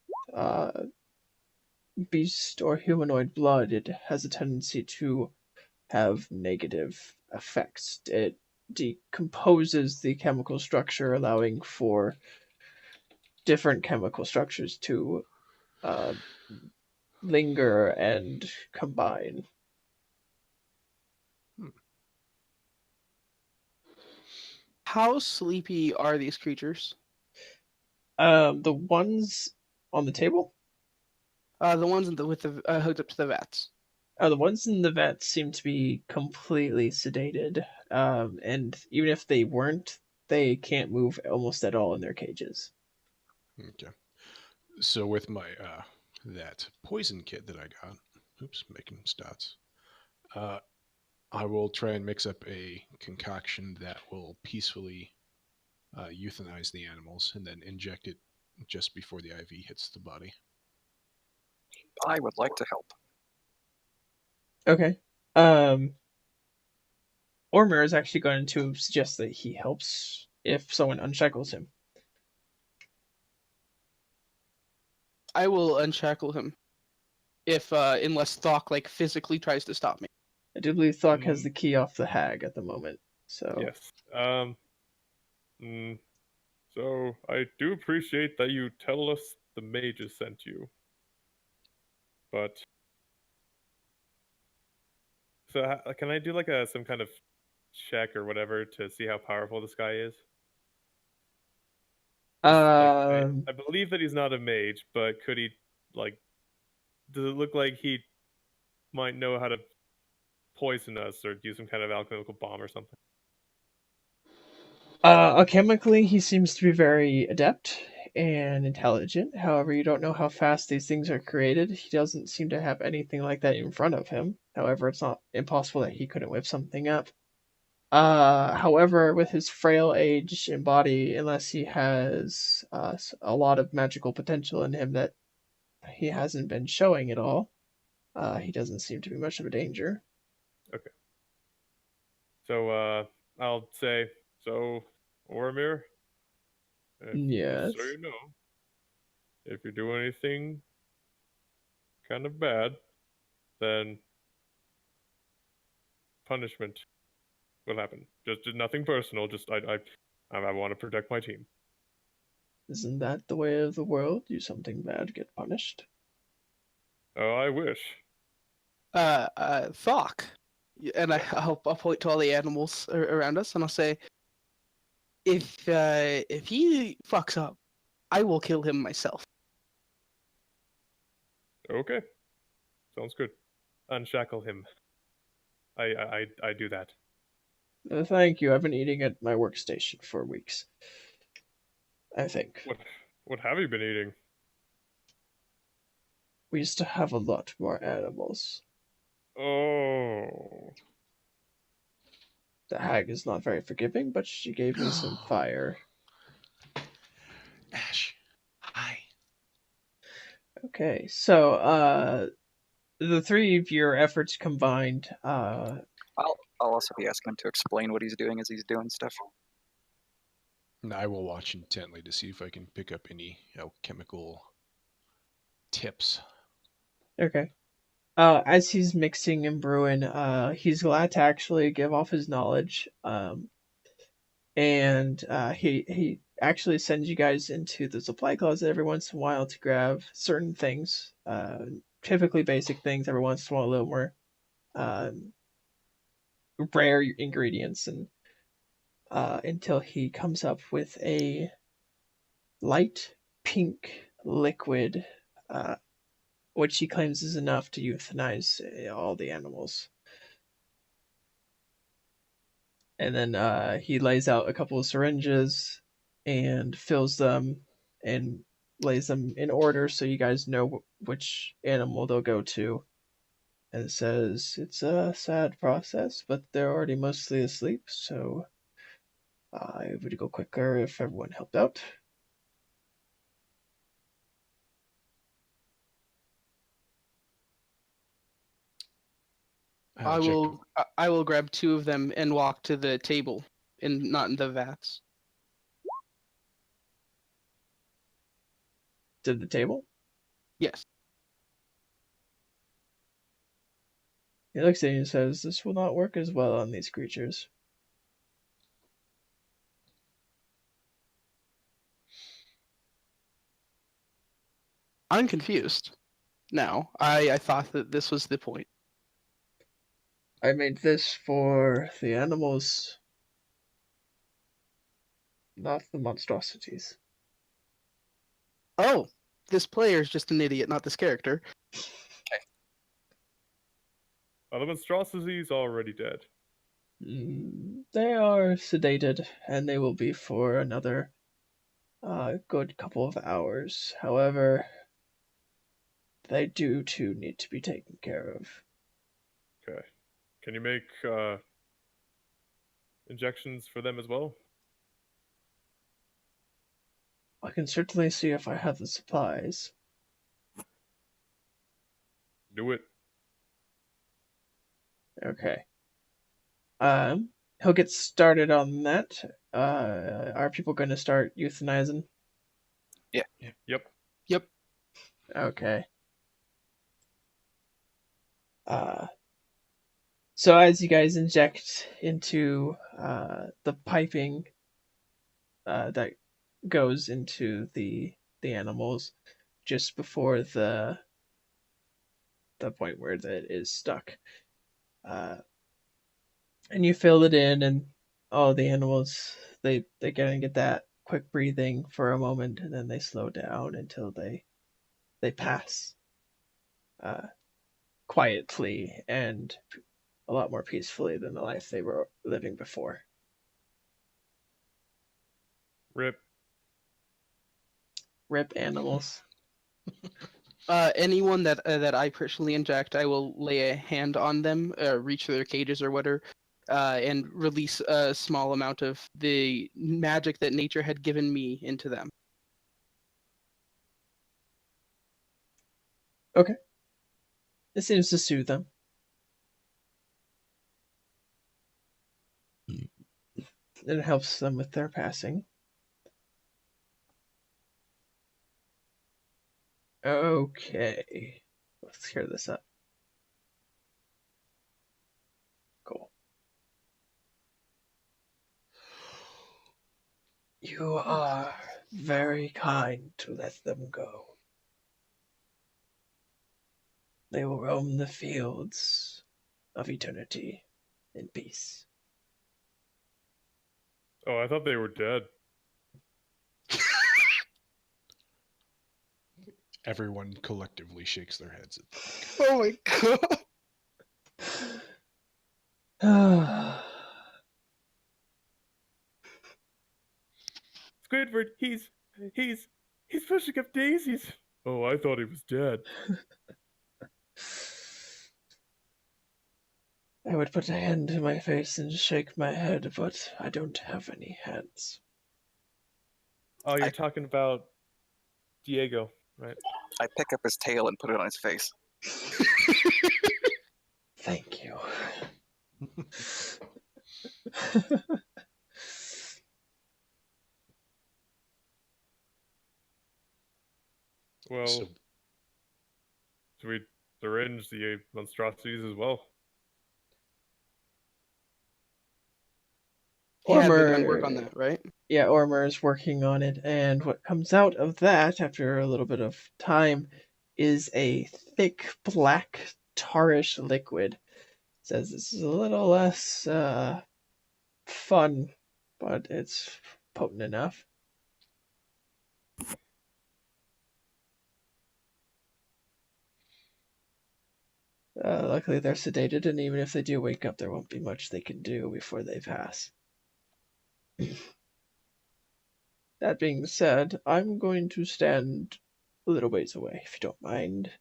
beast or humanoid blood, it has a tendency to have negative effects. It decomposes the chemical structure, allowing for different chemical structures to linger and combine. How sleepy are these creatures? The ones on the table? The ones with the hooked up to the vats. The ones in the vets seem to be completely sedated. and even if they weren't, they can't move almost at all in their cages. Okay. So with my that poison kit that I got, oops, making stats. I will try and mix up a concoction that will peacefully euthanize the animals and then inject it just before the IV hits the body. I would like to help. Okay. Ormer is actually going to suggest that he helps if someone unshackles him. I will unshackle him if unless Thok like physically tries to stop me. I do believe Thok has the key off the hag at the moment. So Yes. So I do appreciate that you tell us the mages sent you. But so can I do like some kind of check or whatever to see how powerful this guy is? I believe that he's not a mage, but could he like? Does it look like he might know how to poison us or do some kind of alchemical bomb or something? alchemically, he seems to be very adept and intelligent. However, you don't know how fast these things are created. He doesn't seem to have anything like that in front of him. However, it's not impossible that he couldn't whip something up. However, with his frail age and body, unless he has a lot of magical potential in him that he hasn't been showing at all, he doesn't seem to be much of a danger. Okay. So I'll say, so Ormir, Yes. so you know, if you do anything kind of bad, then punishment will happen. Just nothing personal. Just I want to protect my team. Isn't that the way of the world? Do something bad, get punished. Oh, I wish. Thok, and I'll point to all the animals around us, and I'll say, if he fucks up, I will kill him myself. Okay, sounds good. Unshackle him. I do that. Thank you. I've been eating at my workstation for weeks. I think. What have you been eating? We used to have a lot more animals. Oh. The hag is not very forgiving, but she gave me some fire. Ash, hi. Okay, so the three of your efforts combined, I'll also be asking him to explain what he's doing as he's doing stuff. And I will watch intently to see if I can pick up any alchemical tips. okay. As he's mixing and brewing, he's glad to actually give off his knowledge. And he actually sends you guys into the supply closet every once in a while to grab certain things. Typically basic things. Every once in a while, a little more rare ingredients, and until he comes up with a light pink liquid, which he claims is enough to euthanize all the animals. And then he lays out a couple of syringes and fills them and lays them in order so you guys know which animal they'll go to. And says it's a sad process, but they're already mostly asleep, so it would go quicker if everyone helped out. I will grab two of them and walk to the table, and not in the vats. To the table. Yes. He looks at you and says, "This will not work as well on these creatures." I'm confused. Now, I thought that this was the point. I made this for the animals, not the monstrosities. Oh, this player is just an idiot, not this character. Well, the monstrosity's already dead. They are sedated, and they will be for another good couple of hours. However, they do too need to be taken care of. Okay. Can you make injections for them as well? I can certainly see if I have the supplies. Do it. Okay. He'll get started on that. Are people going to start euthanizing? Yep. Yep. Okay. So as you guys inject into the piping that goes into the animals just before the point where that is stuck, and you fill it in, and all the animals they get that quick breathing for a moment, and then they slow down until they pass quietly and a lot more peacefully than the life they were living before. Rip. Rip animals. Anyone that I personally inject, I will lay a hand on them, reach through their cages or whatever, and release a small amount of the magic that nature had given me into them. Okay. It seems to soothe them. It helps them with their passing. Okay. Let's clear this up. Cool. You are very kind to let them go. They will roam the fields of eternity in peace. Oh, I thought they were dead. Everyone collectively shakes their heads at that. Oh my god! Squidward, he's pushing up daisies. Oh, I thought he was dead. I would put a hand to my face and shake my head, but I don't have any hands. Oh, you're talking about Diego, right? I pick up his tail and put it on his face. Thank you. Well, So, should we syringe the monstrosities as well? He had begun work on that, right? Yeah, Ormer is working on it, and what comes out of that after a little bit of time is a thick, black, tarish liquid. It says this is a little less fun, but it's potent enough. Luckily, they're sedated, and even if they do wake up, there won't be much they can do before they pass. That being said, I'm going to stand a little ways away, if you don't mind.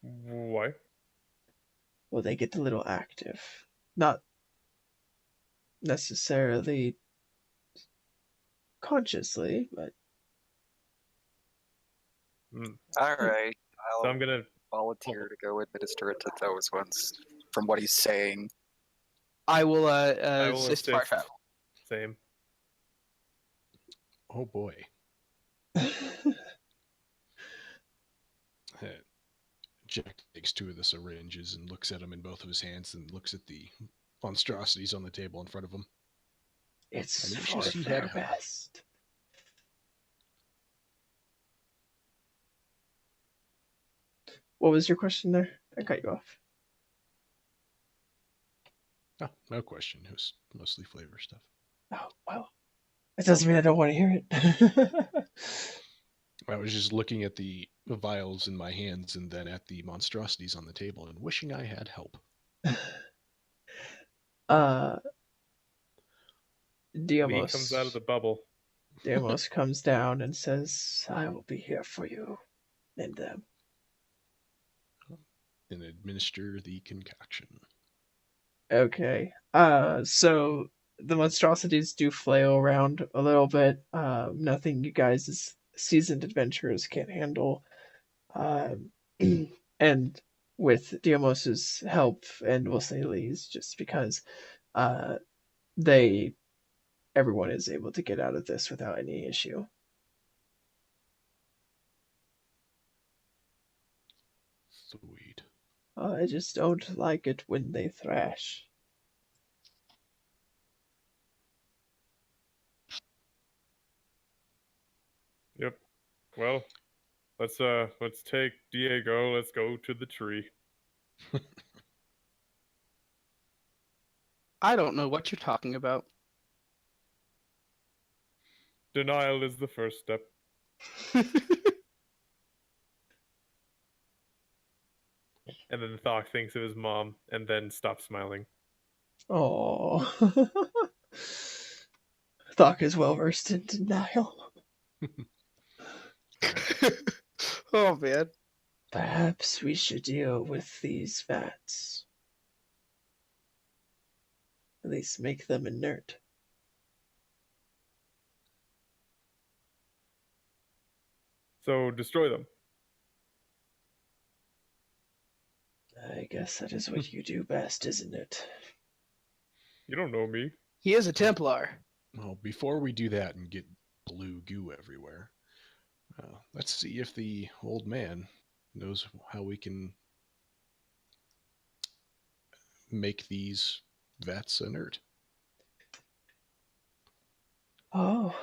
Why? Well, they get a little active. Not necessarily consciously, but All right, So I'm gonna. volunteer to go administer it to those ones. From what he's saying, I will I will assist assist. Farfel. Same. oh boy. Jack takes two of the syringes and looks at them in both of his hands and looks at the monstrosities on the table in front of him. It's And you for should see their that. best. What was your question there? I cut you off. Oh, no question. It was mostly flavor stuff. Oh, well. It doesn't mean I don't want to hear it. I was just looking at the vials in my hands and then at the monstrosities on the table and wishing I had help. uh, V comes out of the bubble. Deimos comes down and says, "I will be here for you and them." And administer the concoction. Okay. So the monstrosities do flail around a little bit. Nothing you guys as seasoned adventurers can't handle. Um, and with Diomos's help, and we'll say Lee's, just because uh, they everyone is able to get out of this without any issue. Sweet. I just don't like it when they thrash. Yep. Well, let's take Diego. Let's go to the tree. I don't know what you're talking about. Denial is the first step. And then Thok thinks of his mom and then stops smiling. Oh, Thok is well versed in denial. Oh man. Perhaps we should deal with these vats. At least make them inert. So destroy them. I guess that is what you do best, isn't it? You don't know me. He is a Templar. Well, before we do that and get blue goo everywhere, let's see if the old man knows how we can make these vats inert. Oh,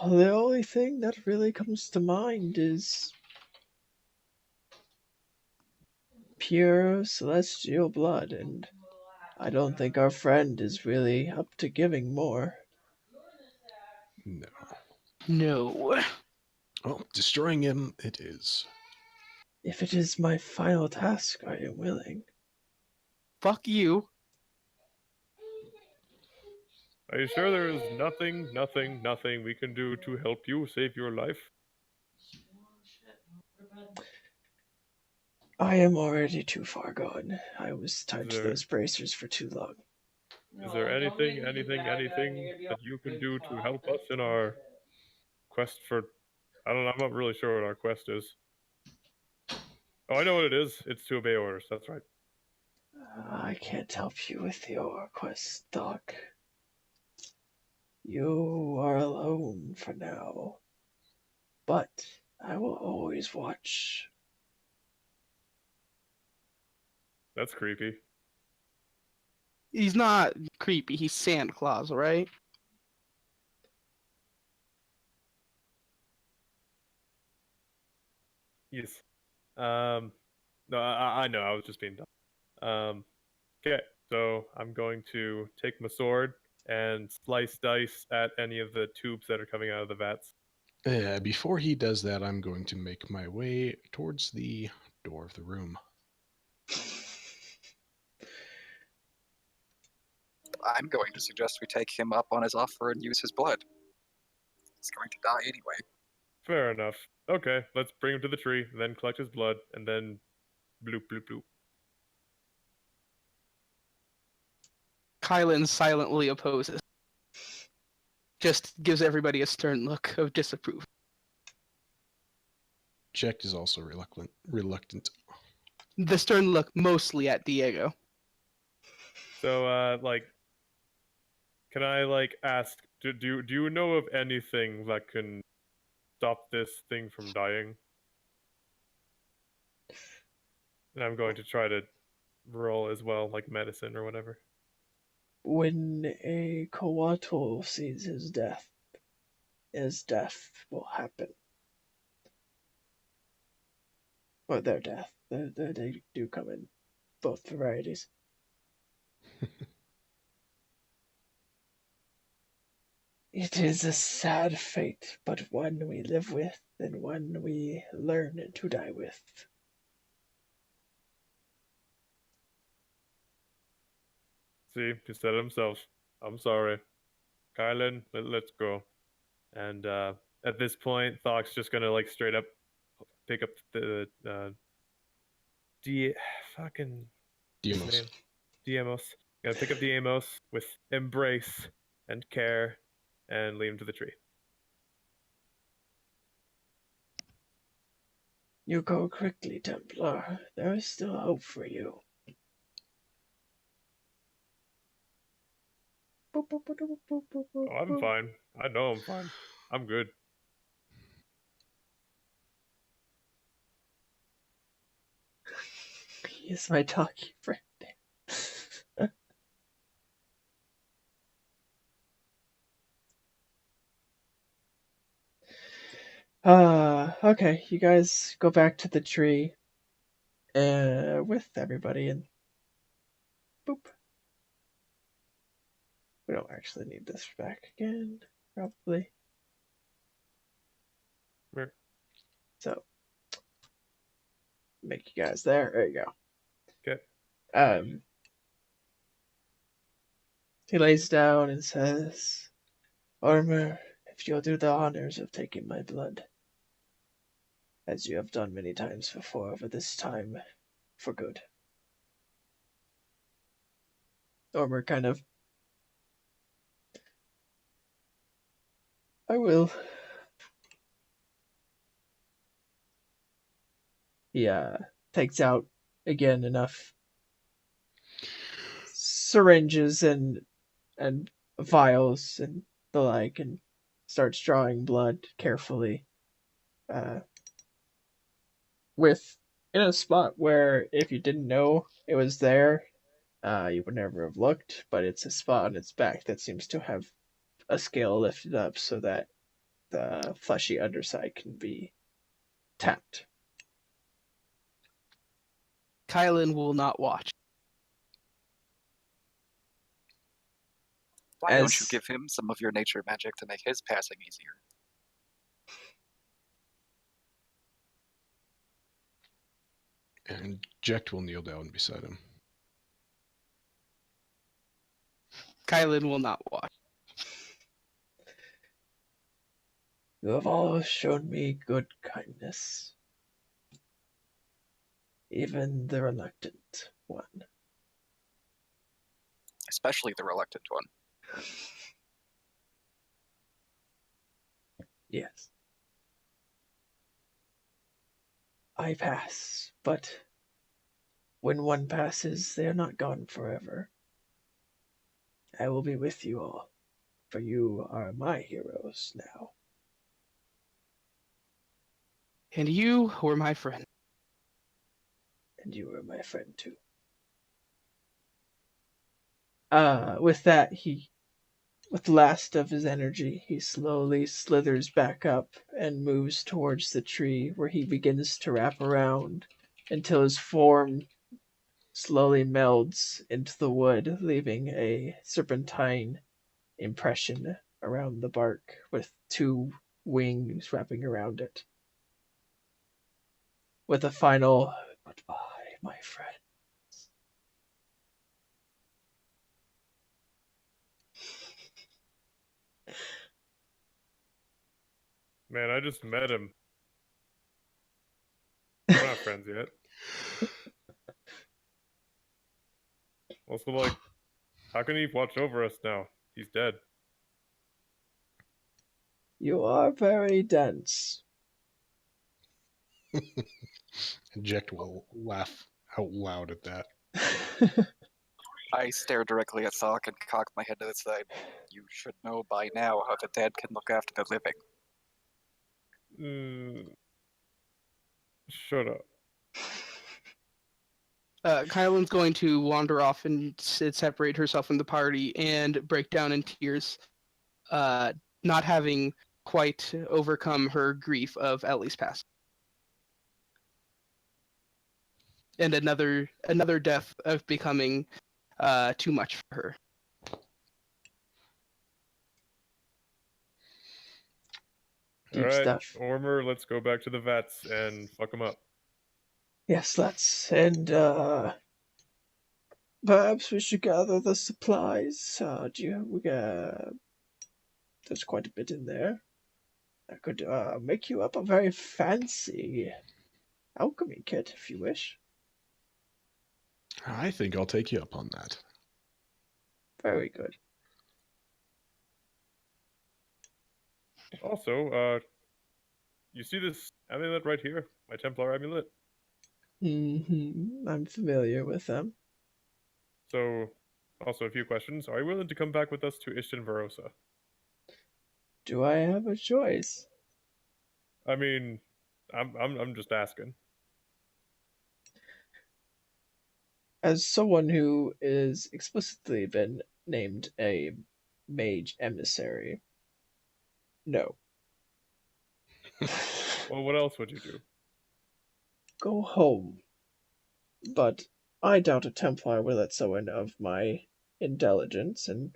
the only thing that really comes to mind is pure celestial blood, and I don't think our friend is really up to giving more. No. No. Well, destroying him it is. If it is my final task, I am willing. Fuck you. Are you sure there is nothing we can do to help you save your life? I am already too far gone. I was tied to there- those bracers for too long. Is there anything that you can do to help us in our quest for... I don't know, I'm not really sure what our quest is. Oh, I know what it is. It's to obey orders, that's right. I can't help you with your quest, Doc. You are alone for now. But I will always watch. That's creepy. He's not creepy. He's Santa Claus, all right? Yes. No, I know, I was just being dumb. Okay, so I'm going to take my sword and slice dice at any of the tubes that are coming out of the vats. Before he does that, I'm going to make my way towards the door of the room. I'm going to suggest we take him up on his offer and use his blood. He's going to die anyway. Fair enough. Okay, let's bring him to the tree, then collect his blood, and then bloop, bloop, bloop. Kylan silently opposes. Just gives everybody a stern look of disapproval. Jack is also reluctant. The stern look mostly at Diego. So, can I, ask, do you know of anything that can stop this thing from dying? And I'm going to try to roll as well, like medicine or whatever. When a coatl sees his death will happen. Or their death. They do come in both varieties. It is a sad fate, but one we live with and one we learn to die with. See, he said it himself. I'm sorry. Kylan, let's go. And at this point, Thok's just gonna like straight up pick up the D fucking his Demos. name. Diemos. Gonna pick up Diemos with embrace and care and lead him to the tree. You go quickly, Templar. There is still hope for you. Oh, I'm fine. I know I'm fine. I'm good. He is my talking friend. Okay, you guys go back to the tree with everybody and boop. We don't actually need this back again, probably. Where? So, make you guys there. There you go. Okay. He lays down and says, Armor, if you'll do the honors of taking my blood, as you have done many times before, but this time for good. Armor kind of, I will. He takes out again enough syringes and vials and the like, and starts drawing blood carefully. With in a spot where if you didn't know it was there, you would never have looked, but it's a spot on its back that seems to have a scale lifted up so that the fleshy underside can be tapped. Kylan will not watch. Why don't you give him some of your nature magic to make his passing easier? And Jekt will kneel down beside him. Kylan will not watch. You have always shown me good kindness, even the reluctant one. Especially the reluctant one. Yes. I pass, but when one passes, they are not gone forever. I will be with you all, for you are my heroes now. And you were my friend. And you were my friend too. With that, with the last of his energy, he slowly slithers back up and moves towards the tree, where he begins to wrap around until his form slowly melds into the wood, leaving a serpentine impression around the bark with two wings wrapping around it. With a final goodbye, my friend. Man, I just met him. We're not friends yet. Also, like, how can he watch over us now? He's dead. You are very dense. And Jekt will laugh out loud at that. I stare directly at Thok and cock my head to the side. You should know by now how the dead can look after the living. Shut up. Kylan's going to wander off and separate herself from the party and break down in tears, not having quite overcome her grief of Ellie's passing. And another death of becoming too much for her. deep Alright, stuff. Ormer, let's go back to the vats and fuck them up. Yes, let's. And perhaps we should gather the supplies. Do you? There's quite a bit in there. I could make you up a very fancy alchemy kit if you wish. I think I'll take you up on that. Very good. Also, you see this amulet right here? My Templar amulet? I'm familiar with them. So, also a few questions. Are you willing to come back with us to Ishtan Verosa? Do I have a choice? I mean, I'm just asking. As someone who is explicitly been named a mage emissary, no. Well, what else would you do? Go home. But I doubt a Templar will let someone of my intelligence and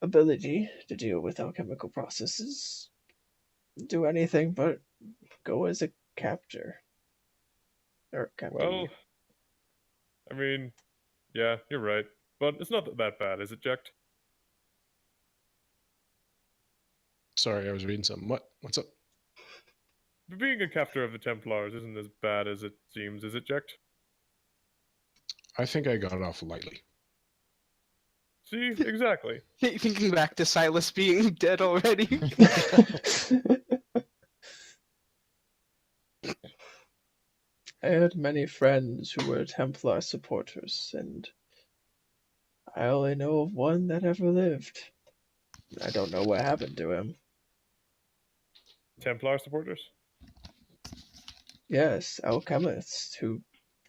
ability to deal with alchemical processes do anything but go as a captor. Or captive. Well, I mean, yeah, you're right. But it's not that bad, is it, Jacked? Sorry, I was reading something. What's up? Being a captor of the Templars isn't as bad as it seems, is it, Jacked? I think I got it off lightly. See, exactly. Thinking back to Silas being dead already. I had many friends who were Templar supporters, and I only know of one that ever lived. I don't know what happened to him. Templar supporters? Yes, alchemists who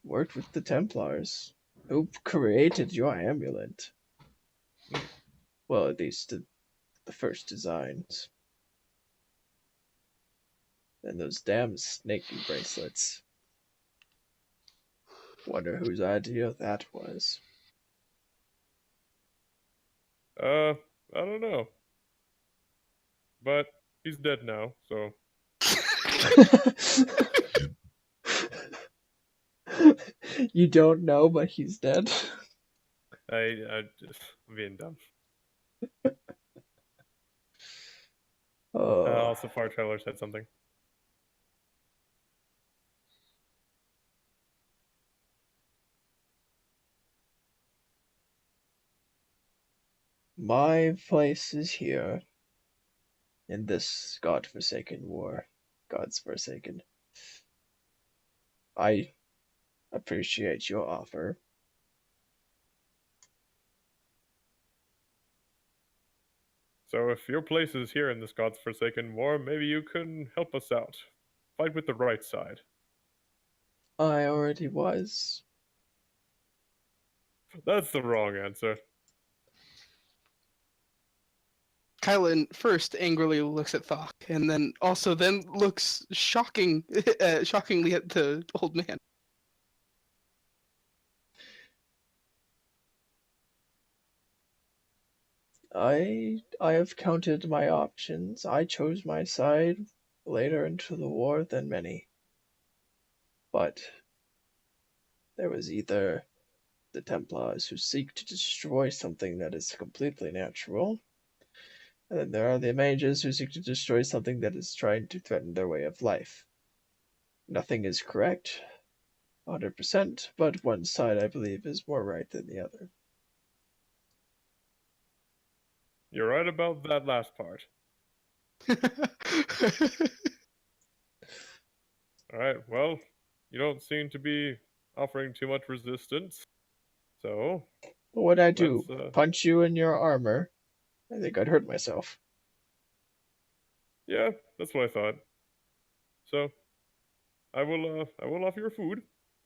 worked with the Templars, who created your amulet. Well, at least the first designs. And those damn snaky bracelets. Wonder whose idea that was. I don't know. But he's dead now, so You don't know, but he's dead. I just being dumb. Oh, Also, Far Traveler said something. my place is here in this godforsaken war. God's forsaken. I appreciate your offer. So if your place is here in this God's Forsaken War, maybe you can help us out. Fight with the right side. I already was. That's the wrong answer. Kylan first angrily looks at Thok, and then looks shockingly at the old man. I have counted my options. I chose my side later into the war than many. But there was either the Templars who seek to destroy something that is completely natural, and then there are the mages who seek to destroy something that is trying to threaten their way of life. Nothing is correct, 100%, but one side, I believe, is more right than the other. You're right about that last part. Alright, well, you don't seem to be offering too much resistance. So, What'd I do? let's, Punch you in your armor? I think I'd hurt myself. yeah, that's what I thought. So, I will offer you food.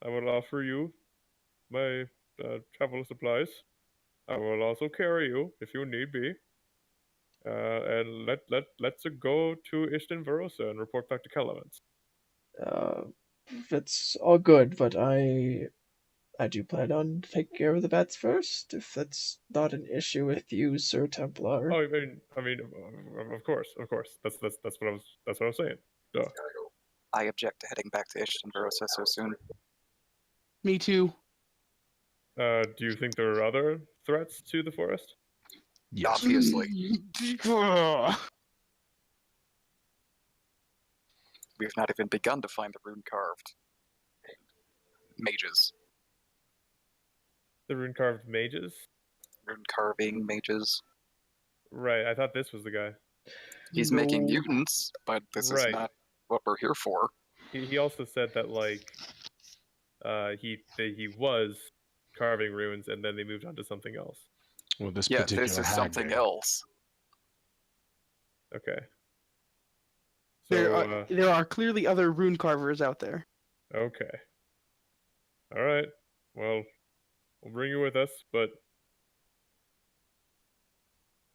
I will offer you my travel supplies. I will also carry you if you need be. And let's go to Ishtan Verosa and report back to Calamance. That's all good, but I I do plan on taking care of the bats first, if that's not an issue with you, Sir Templar. Oh, of course. That's what I was saying. Duh. I object to heading back to Ishtenverosa so soon. Me too. Do you think there are other threats to the forest? Yes. Obviously. We've not even begun to find the rune carved mages. The rune carved mages? Rune carving mages. Right, I thought this was the guy. He's making mutants, but this is Right. not what we're here for. He also said that he was carving runes and then they moved on to something else. Well, this Yeah, particular this is hag something did. else. Okay. There So are clearly other rune carvers out there. okay. All right. Well, we'll bring you with us, but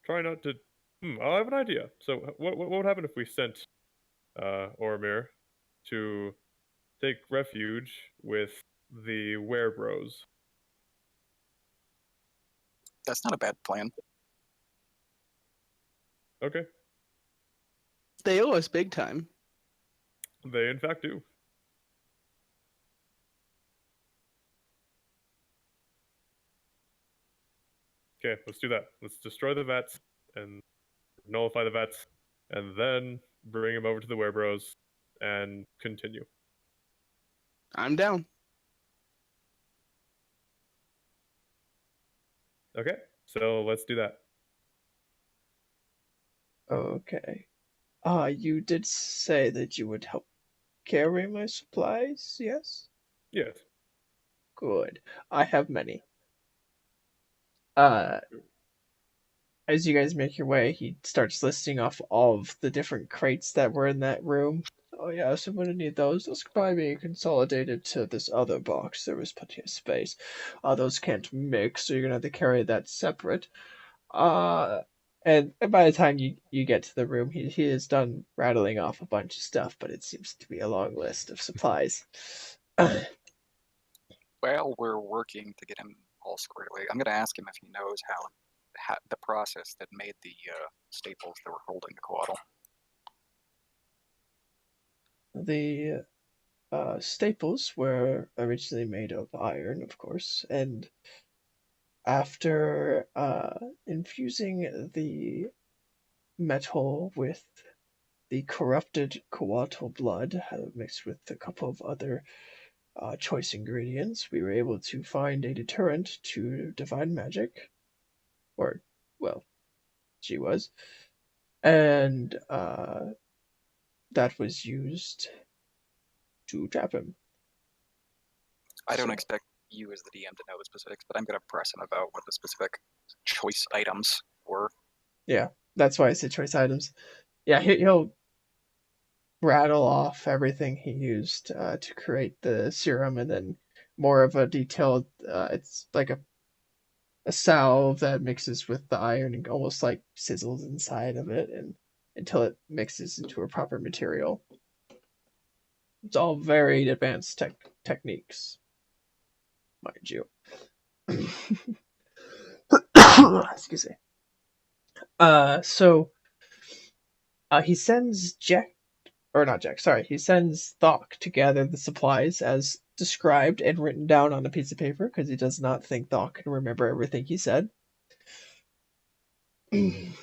try not to. I have an idea. So, what would happen if we sent Ormir to take refuge with the Werebros? That's not a bad plan. Okay. They owe us big time. They in fact do. Okay, let's do that. Let's destroy the vets and nullify the vets, and then bring them over to the Werebros and continue. I'm down. Okay, so let's do that. Okay. You did say that you would help carry my supplies, yes? Yes. Good. I have many. As you guys make your way, he starts listing off all of the different crates that were in that room. Oh yeah, so I'm gonna need those. Those could probably be consolidated to this other box. There was plenty of space. Those can't mix, so you're gonna have to carry that separate. And by the time you get to the room, he is done rattling off a bunch of stuff, but it seems to be a long list of supplies. Well, we're working to get him all squared away. I'm going to ask him if he knows how the process that made the staples that were holding the coatl. The staples were originally made of iron, of course, and after infusing the metal with the corrupted coatl blood, mixed with a couple of other choice ingredients, we were able to find a deterrent to divine magic. Or, well, she was. And that was used to trap him. I don't So- expect you as the DM to know the specifics, but I'm going to press him about what the specific choice items were. Yeah, that's why I said choice items. Yeah, he'll rattle off everything he used to create the serum, and then more of a detailed. It's like a salve that mixes with the iron and almost like sizzles inside of it, and until it mixes into a proper material. It's all very advanced techniques, mind you. Excuse me. So he sends Jack, or not Jack, sorry, he sends Thok to gather the supplies as described and written down on a piece of paper because he does not think Thok can remember everything he said. He's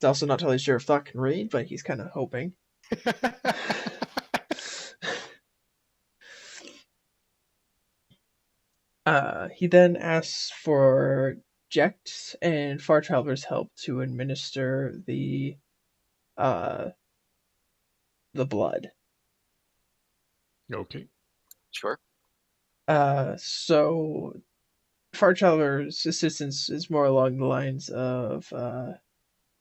also not totally sure if Thok can read, but he's kind of hoping. He then asks for Jecht and Far Traveler's help to administer the blood. Okay. Sure. So Far Traveler's assistance is more along the lines of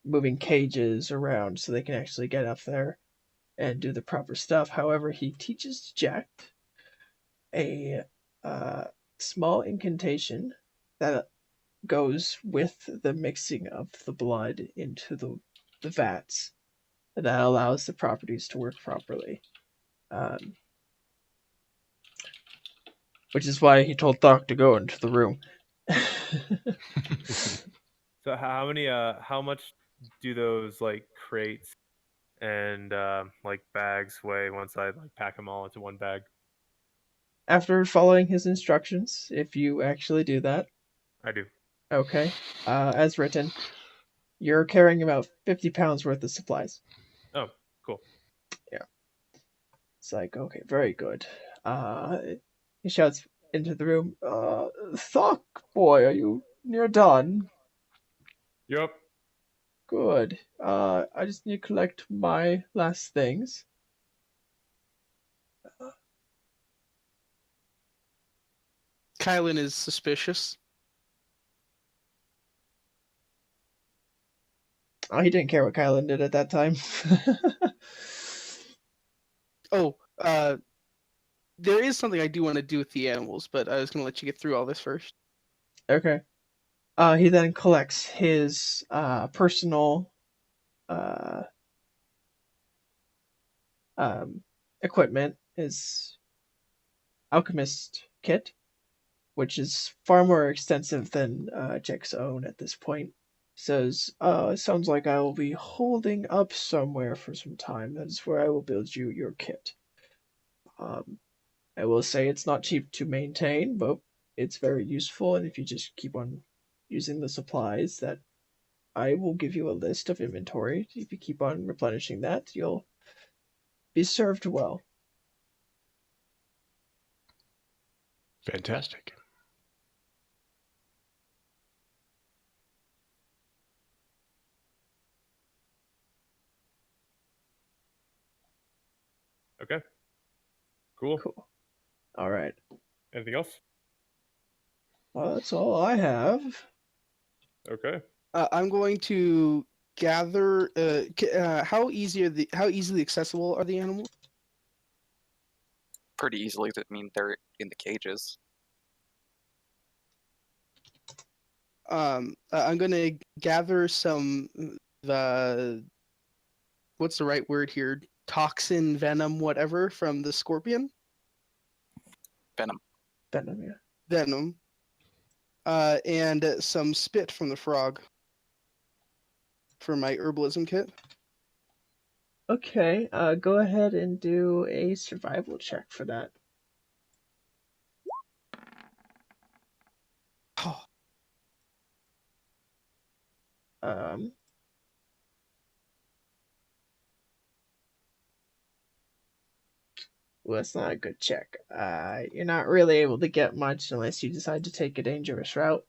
moving cages around so they can actually get up there and do the proper stuff. However, he teaches Jecht a small incantation that goes with the mixing of the blood into the vats that allows the properties to work properly. which is why he told Doc to go into the room. So how much do those like crates and like bags weigh once I like pack them all into one bag? After following his instructions, if you actually do that, I do. okay, as written, you're carrying about 50 pounds worth of supplies. Oh, cool. Yeah. It's like, okay, very good. He shouts into the room, Thock, boy, are you near done? Yep. Good. I just need to collect my last things. Kylan is suspicious. Oh, he didn't care what Kylan did at that time. Oh, there is something I do want to do with the animals, but I was going to let you get through all this first. Okay. He then collects his personal equipment, his alchemist kit, which is far more extensive than Jack's own at this point. Says, it sounds like I will be holding up somewhere for some time. That is where I will build you your kit. I will say it's not cheap to maintain, but it's very useful, and if you just keep on using the supplies that I will give you a list of inventory. If you keep on replenishing that, you'll be served well. Fantastic. Okay. Cool. Cool. All right. Anything else? Well, that's all I have. Okay. I'm going to gather. How easily accessible are the animals? Pretty easily. I mean, they're in the cages. I'm going to gather some what's the right word here? Toxin, venom, whatever from the scorpion. Venom. Venom, yeah. Venom. And some spit from the frog for my herbalism kit. Okay, go ahead and do a survival check for that. Oh, Um, well, it's not a good check. You're not really able to get much unless you decide to take a dangerous route.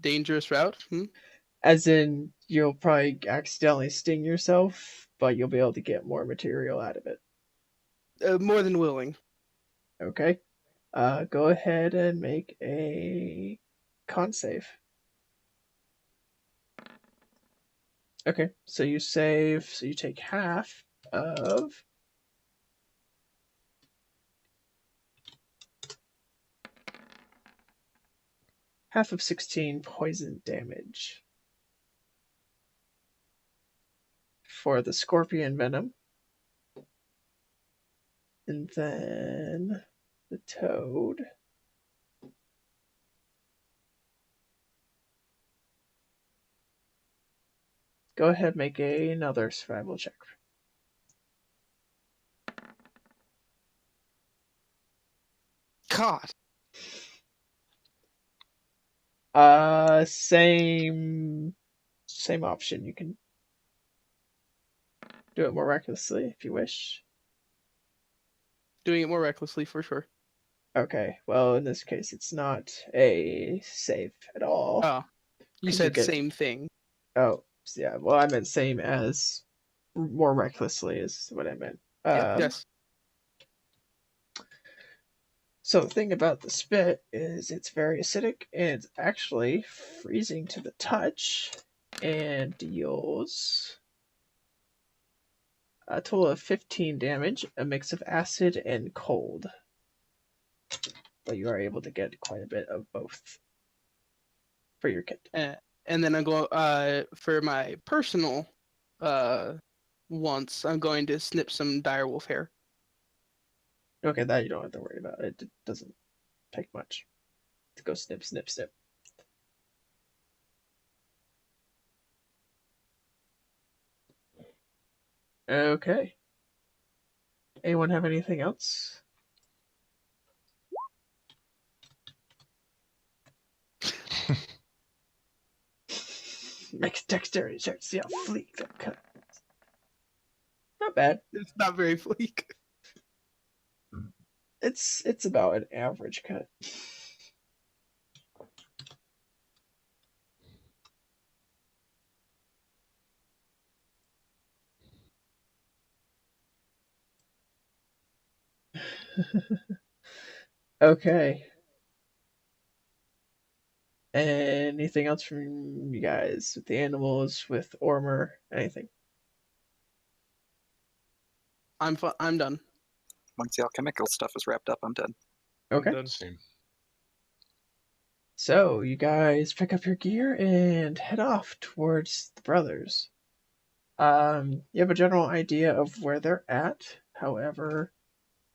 dangerous route. As in, you'll probably accidentally sting yourself, but you'll be able to get more material out of it. More than willing. Okay. Go ahead and make a con save. Okay, so you save, so you take of half of 16 poison damage for the scorpion venom. And then the toad. Go ahead, make another survival check. God. Same option. You can do it more recklessly if you wish. Doing it more recklessly for sure. Okay, well, in this case, it's not a save at all. Oh, you 'Cause said get- same thing. Oh, yeah, well, I meant same as more recklessly is what I meant. Yes. So the thing about the spit is it's very acidic and it's actually freezing to the touch and deals a total of 15 damage, a mix of acid and cold. But you are able to get quite a bit of both for your kit. And then I'm going for my personal wants. I'm going to snip some direwolf hair. Okay, that you don't have to worry about. It doesn't take much to go snip, snip, snip. Okay. Anyone have anything else? Make a dexterity check to see how fleek that cut. Not bad. It's not very fleek. It's about an average cut. Okay. Anything else from you guys with the animals, with Ormer, anything? I'm done. Once the alchemical stuff is wrapped up, I'm done. Okay. Done. Same. So you guys pick up your gear and head off towards the brothers. You have a general idea of where they're at. However,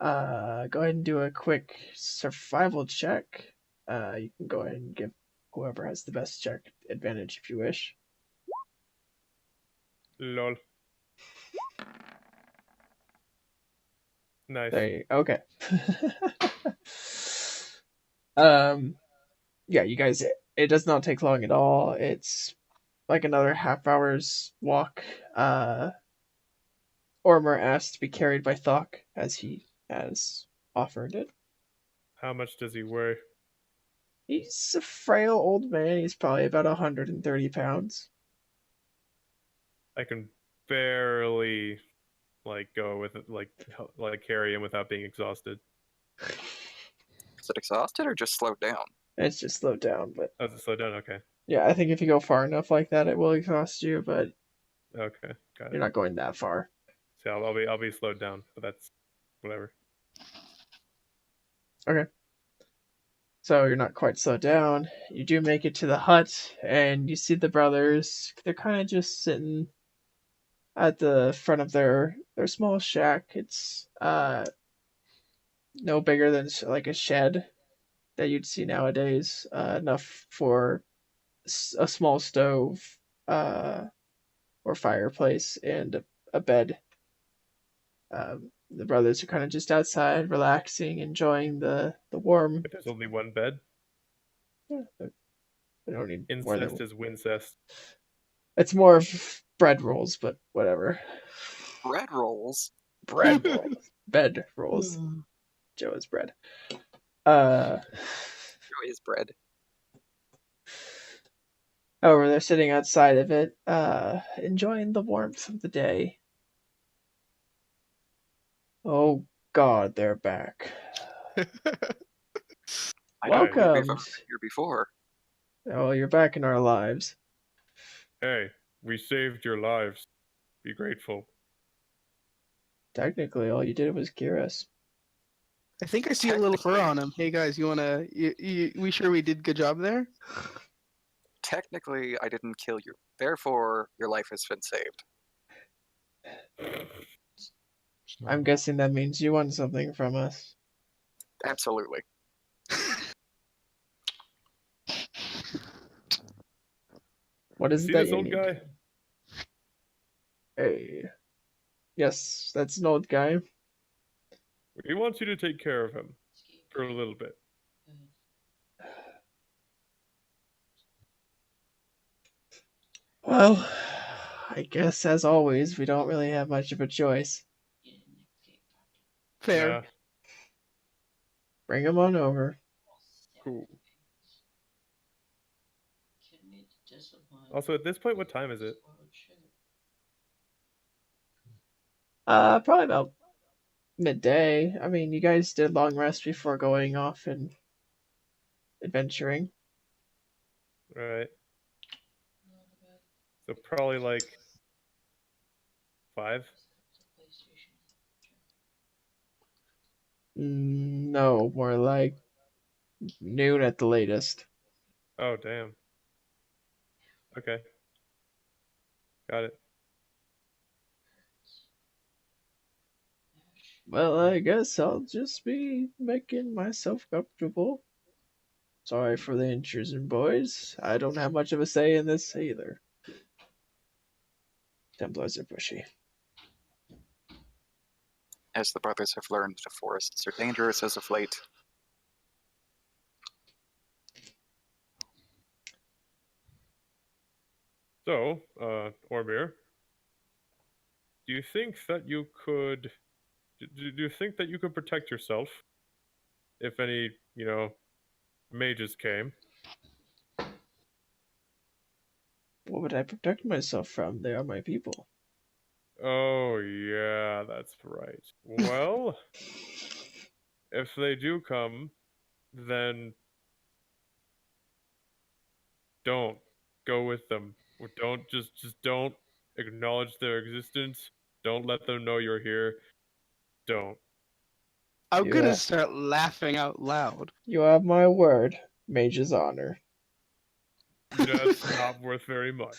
go ahead and do a quick survival check. You can go ahead and give whoever has the best check advantage if you wish. Lol. Nice. There you, okay. Yeah, you guys, it does not take long at all. It's like another half hour's walk. Ormer asked to be carried by Thok as he has offered it. How much does he weigh? He's a frail old man. He's probably about 130 pounds. I can barely go with it, like carry him without being exhausted. Is it exhausted or just slowed down? It's just slowed down, but Oh, slow down. Okay. yeah, I think if you go far enough like that, it will exhaust you. But Okay. Got you're it. not going that far. So I'll be slowed down, but that's whatever. Okay. So you're not quite slowed down. You do make it to the hut, and you see the brothers. They're kind of just sitting at the front of their small shack. It's no bigger than like a shed that you'd see nowadays. Enough for a small stove, or fireplace, and a bed. The brothers are kind of just outside, relaxing, enjoying the warm. But there's only one bed. Yeah, they don't need more than. Incest is wincest. It's more of bread rolls, but whatever. Bread rolls. Bread rolls, bed rolls. Joe is bread. Joy is bread. However, they're sitting outside of it, enjoying the warmth of the day. Oh God, they're back. I know Welcome. we've been here before. Oh, you're back in our lives. Hey, we saved your lives. Be grateful. Technically, all you did was cure us. I think I see a little fur on him. Hey guys, we sure we did good job there? Technically, I didn't kill you. Therefore, your life has been saved. I'm guessing that means you won something from us. Absolutely. What is See it that this you old need? guy? Hey. Yes, that's an old guy. He wants you to take care of him for a little bit. Well, I guess as always, we don't really have much of a choice. Fair. Yeah. Bring him on over. Cool. Also, at this point, what time is it? Probably about midday. I mean, you guys did long rest before going off and adventuring. Right. So probably like 5. No, more like noon at the latest. Oh, damn. Okay. Got it. Well, I guess I'll just be making myself comfortable. Sorry for the intrusion, boys. I don't have much of a say in this either. Templars are pushy. As the brothers have learned, the forests are dangerous as of late. So, Orbir, do you think that you could? Do you think that you could protect yourself if any, mages came? What would I protect myself from? They are my people. Oh yeah, that's right. Well, if they do come, then don't go with them. Or don't just don't acknowledge their existence. Don't let them know you're here. Don't. I'm You gonna have, start laughing out loud. you have my word, Mage's honor. That's not worth very much.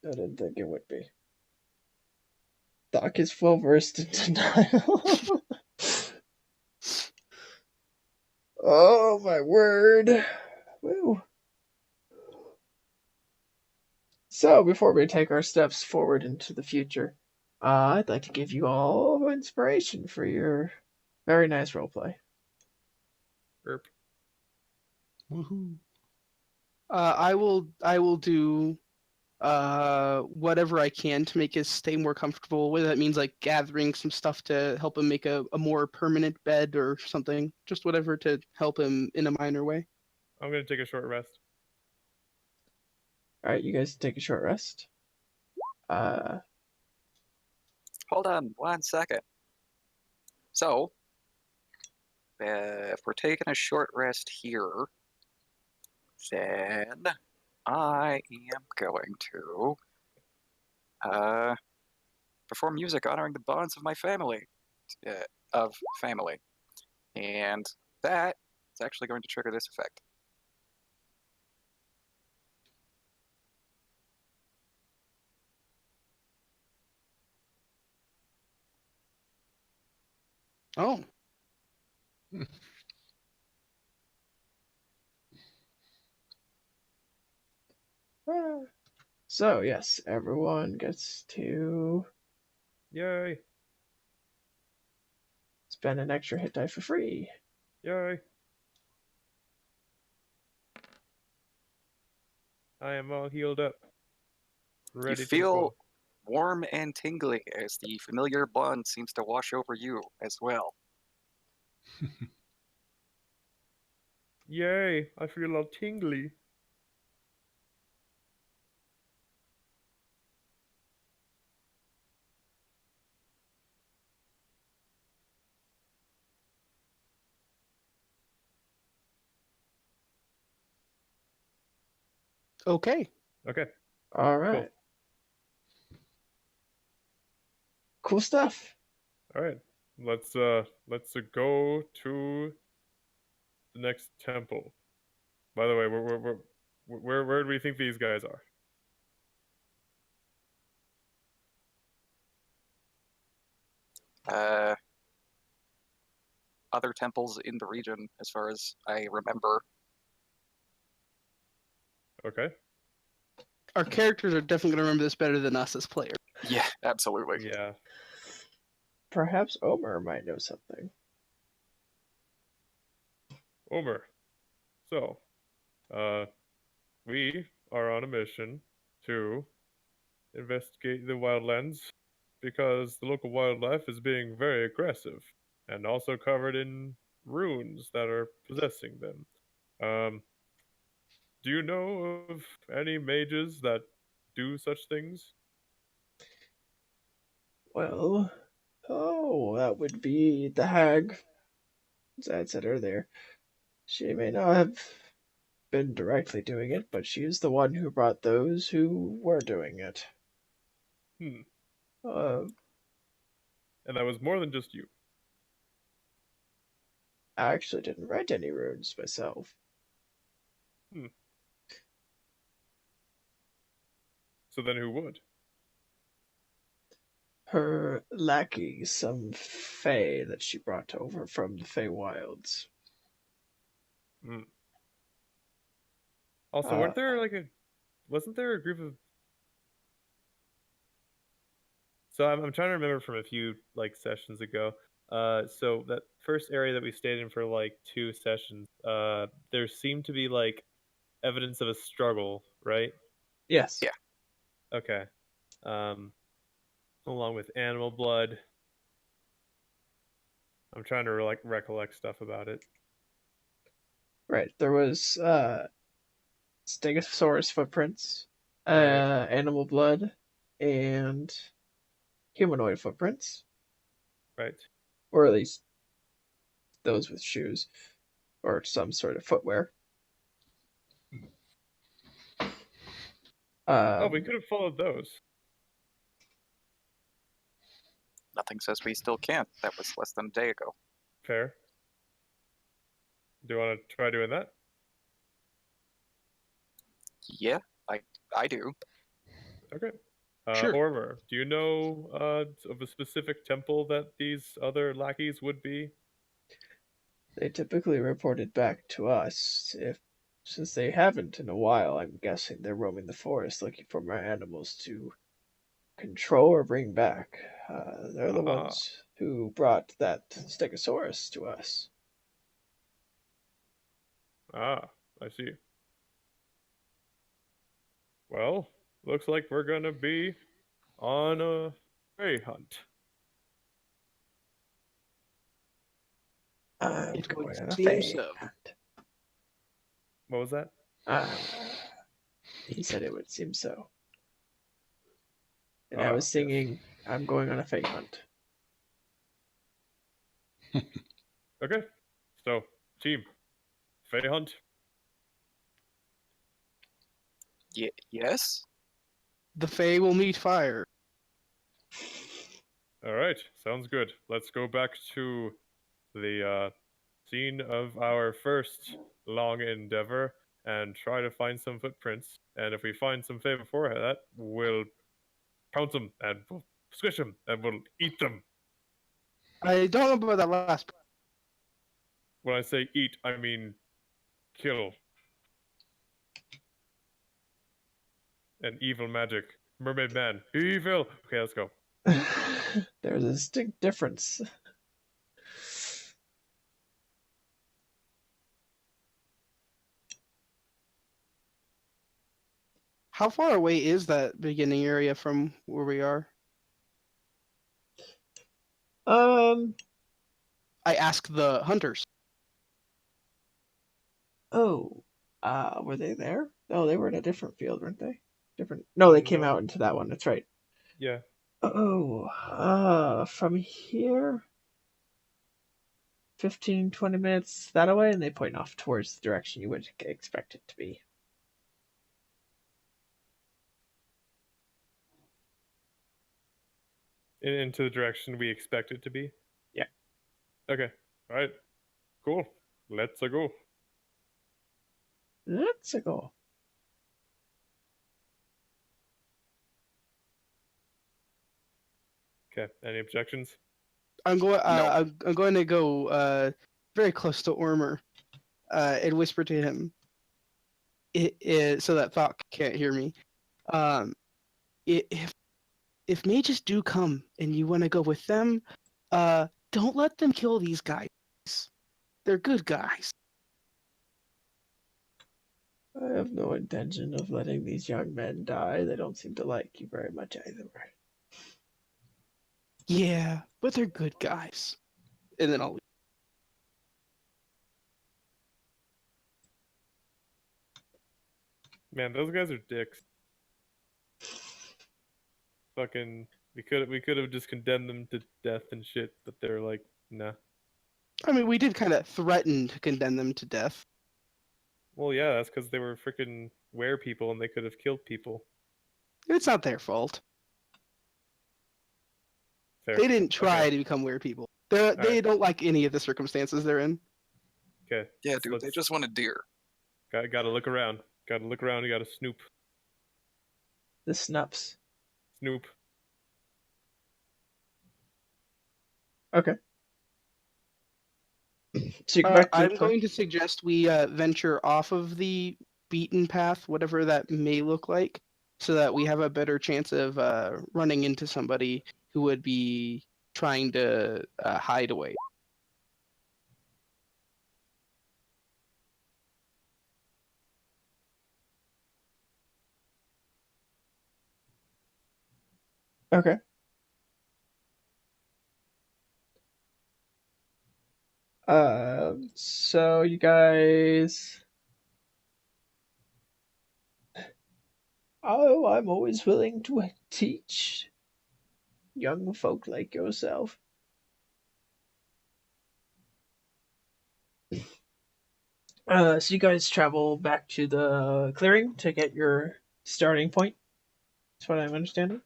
I didn't think it would be. Doc is well versed in denial. Oh my word. Woo. So, before we take our steps forward into the future, I'd like to give you all inspiration for your very nice roleplay. Erp. Woohoo! I will do whatever I can to make us stay more comfortable. Whether that means like gathering some stuff to help him make a more permanent bed or something. Just whatever to help him in a minor way. I'm gonna take a short rest. Alright, you guys take a short rest. Hold on 1 second. So, if we're taking a short rest here, then I am going to perform music honoring the bonds of my family, family, and that is actually going to trigger this effect. Oh, So, yes, everyone gets to Yay! spend an extra hit die for free. Yay! I am all healed up. Ready You to feel go. warm and tingly as the familiar bond seems to wash over you as well. Yay! I feel all tingly. okay. Okay. Alright. Cool stuff. All right. Let's go to the next temple. By the way, where do we think these guys are? Other temples in the region, as far as I remember. Okay. Our characters are definitely gonna remember this better than us as players. Yeah, absolutely. Yeah. Perhaps Omer might know something. Omer. So, we are on a mission to investigate the wildlands because the local wildlife is being very aggressive and also covered in runes that are possessing them. Do you know of any mages that do such things? Well, that would be the hag, as I had said earlier. She may not have been directly doing it, but she is the one who brought those who were doing it. Hmm. Uh, And that was more than just you. I actually didn't write any runes myself. Hmm. So then who would? her lackey, some fae that she brought over from the Fey Wilds. Mm. Also, Uh, wasn't there a group of? So I'm trying to remember from a few like sessions ago. So that first area that we stayed in for like 2 sessions, there seemed to be like evidence of a struggle, right? yes. Yeah. Okay. Um, along with animal blood. I'm trying to like recollect stuff about it. Right. There was Stegosaurus footprints, Right. animal blood, and humanoid footprints, Right. or at least those with shoes or some sort of footwear. Oh, we Um, could have followed those. Nothing says we still can't. That was less than a day ago. Fair. Do you want to try doing that? Yeah, I do. Okay. Sure. Ormer, do you know of a specific temple that these other lackeys would be? they typically reported back to us. If since they haven't in a while, I'm guessing they're roaming the forest looking for more animals to control or bring back. They're the Ah, ones who brought that Stegosaurus to us. I see. Well, looks like we're gonna be on a prey hunt. I'm It would going on a seem fey so. hunt. What was that? Uh, he said it would seem so. And I Ah, was singing, I'm going on a fey hunt. yes. Okay. So, team, fey hunt. Yes. The Fae will meet fire. All right, sounds good. Let's go back to the scene of our first long endeavor and try to find some footprints. And if we find some fey before that, we'll pounce them and we'll squish them and we'll eat them. I don't know about that last. When I say eat, I mean kill. And evil magic. Mermaid man. Evil! Okay, let's go. There's a distinct difference. How far away is that beginning area from where we are? Um, I ask the hunters. oh, were they there? Oh, they were in a different field, weren't they? Different. No, they came No. out into that one. That's right. Yeah. Oh, from here, 15, 20 minutes that away, and they point off towards the direction you would expect it to be. Into the direction we expect it to be? Yeah. Okay. Alright. Cool. Let's go. Let's go. Okay. Any objections? I'm going. No. I'm going to go very close to Ormer, and whisper to him. So that Thought can't hear me. If mages do come and you want to go with them, don't let them kill these guys. They're good guys. I have no intention of letting these young men die. They don't seem to like you very much either. Yeah, but they're good guys. And then I'll. Man, those guys are dicks. Fucking we could have just condemned them to death and shit, but they're like, nah. I mean, we did kind of threaten to condemn them to death. Well, yeah, that's because they were freaking were people and they could have killed people. It's not their fault. Fair. They didn't try Okay. to become weird people. They right. don't like any of the circumstances they're in. Okay. Yeah, dude, they just want a deer. Gotta look around. Gotta look around. You gotta snoop. The snups. Snoop. Okay. So you go back to the I'm clear. going to suggest we venture off of the beaten path, whatever that may look like, so that we have a better chance of running into somebody who would be trying to hide away. Okay. So you guys. Oh, I'm always willing to teach young folk like yourself. So you guys travel back to the clearing to get your starting point. That's what I'm understanding.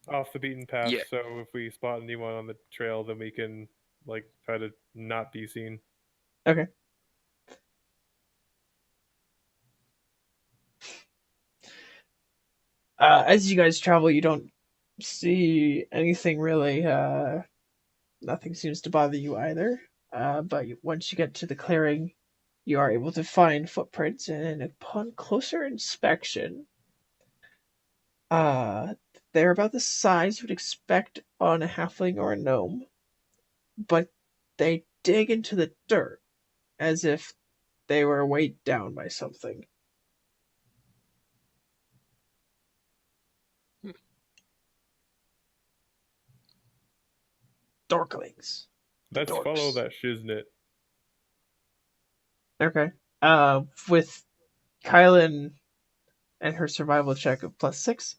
Off the beaten path, Yeah. so if we spot anyone on the trail, then we can like try to not be seen. Okay. As you guys travel, you don't see anything really. Nothing seems to bother you either. But once you get to the clearing, you are able to find footprints, and upon closer inspection, uh, they're about the size you would expect on a halfling or a gnome, but they dig into the dirt as if they were weighed down by something. Dorklings. The Let's follow dorks. that shiznit. Okay. With Kylan and her survival check of +6,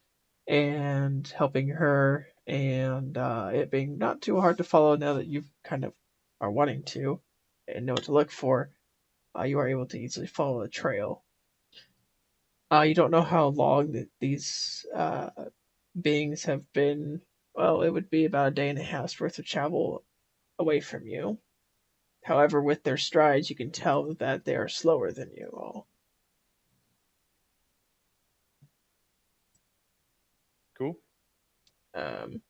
and helping her, and it being not too hard to follow now that you kind of are wanting to and know what to look for, you are able to easily follow the trail. You don't know how long these beings have been. Well, it would be about a day and a half's worth of travel away from you. However, with their strides, you can tell that they are slower than you all. Cool. Um,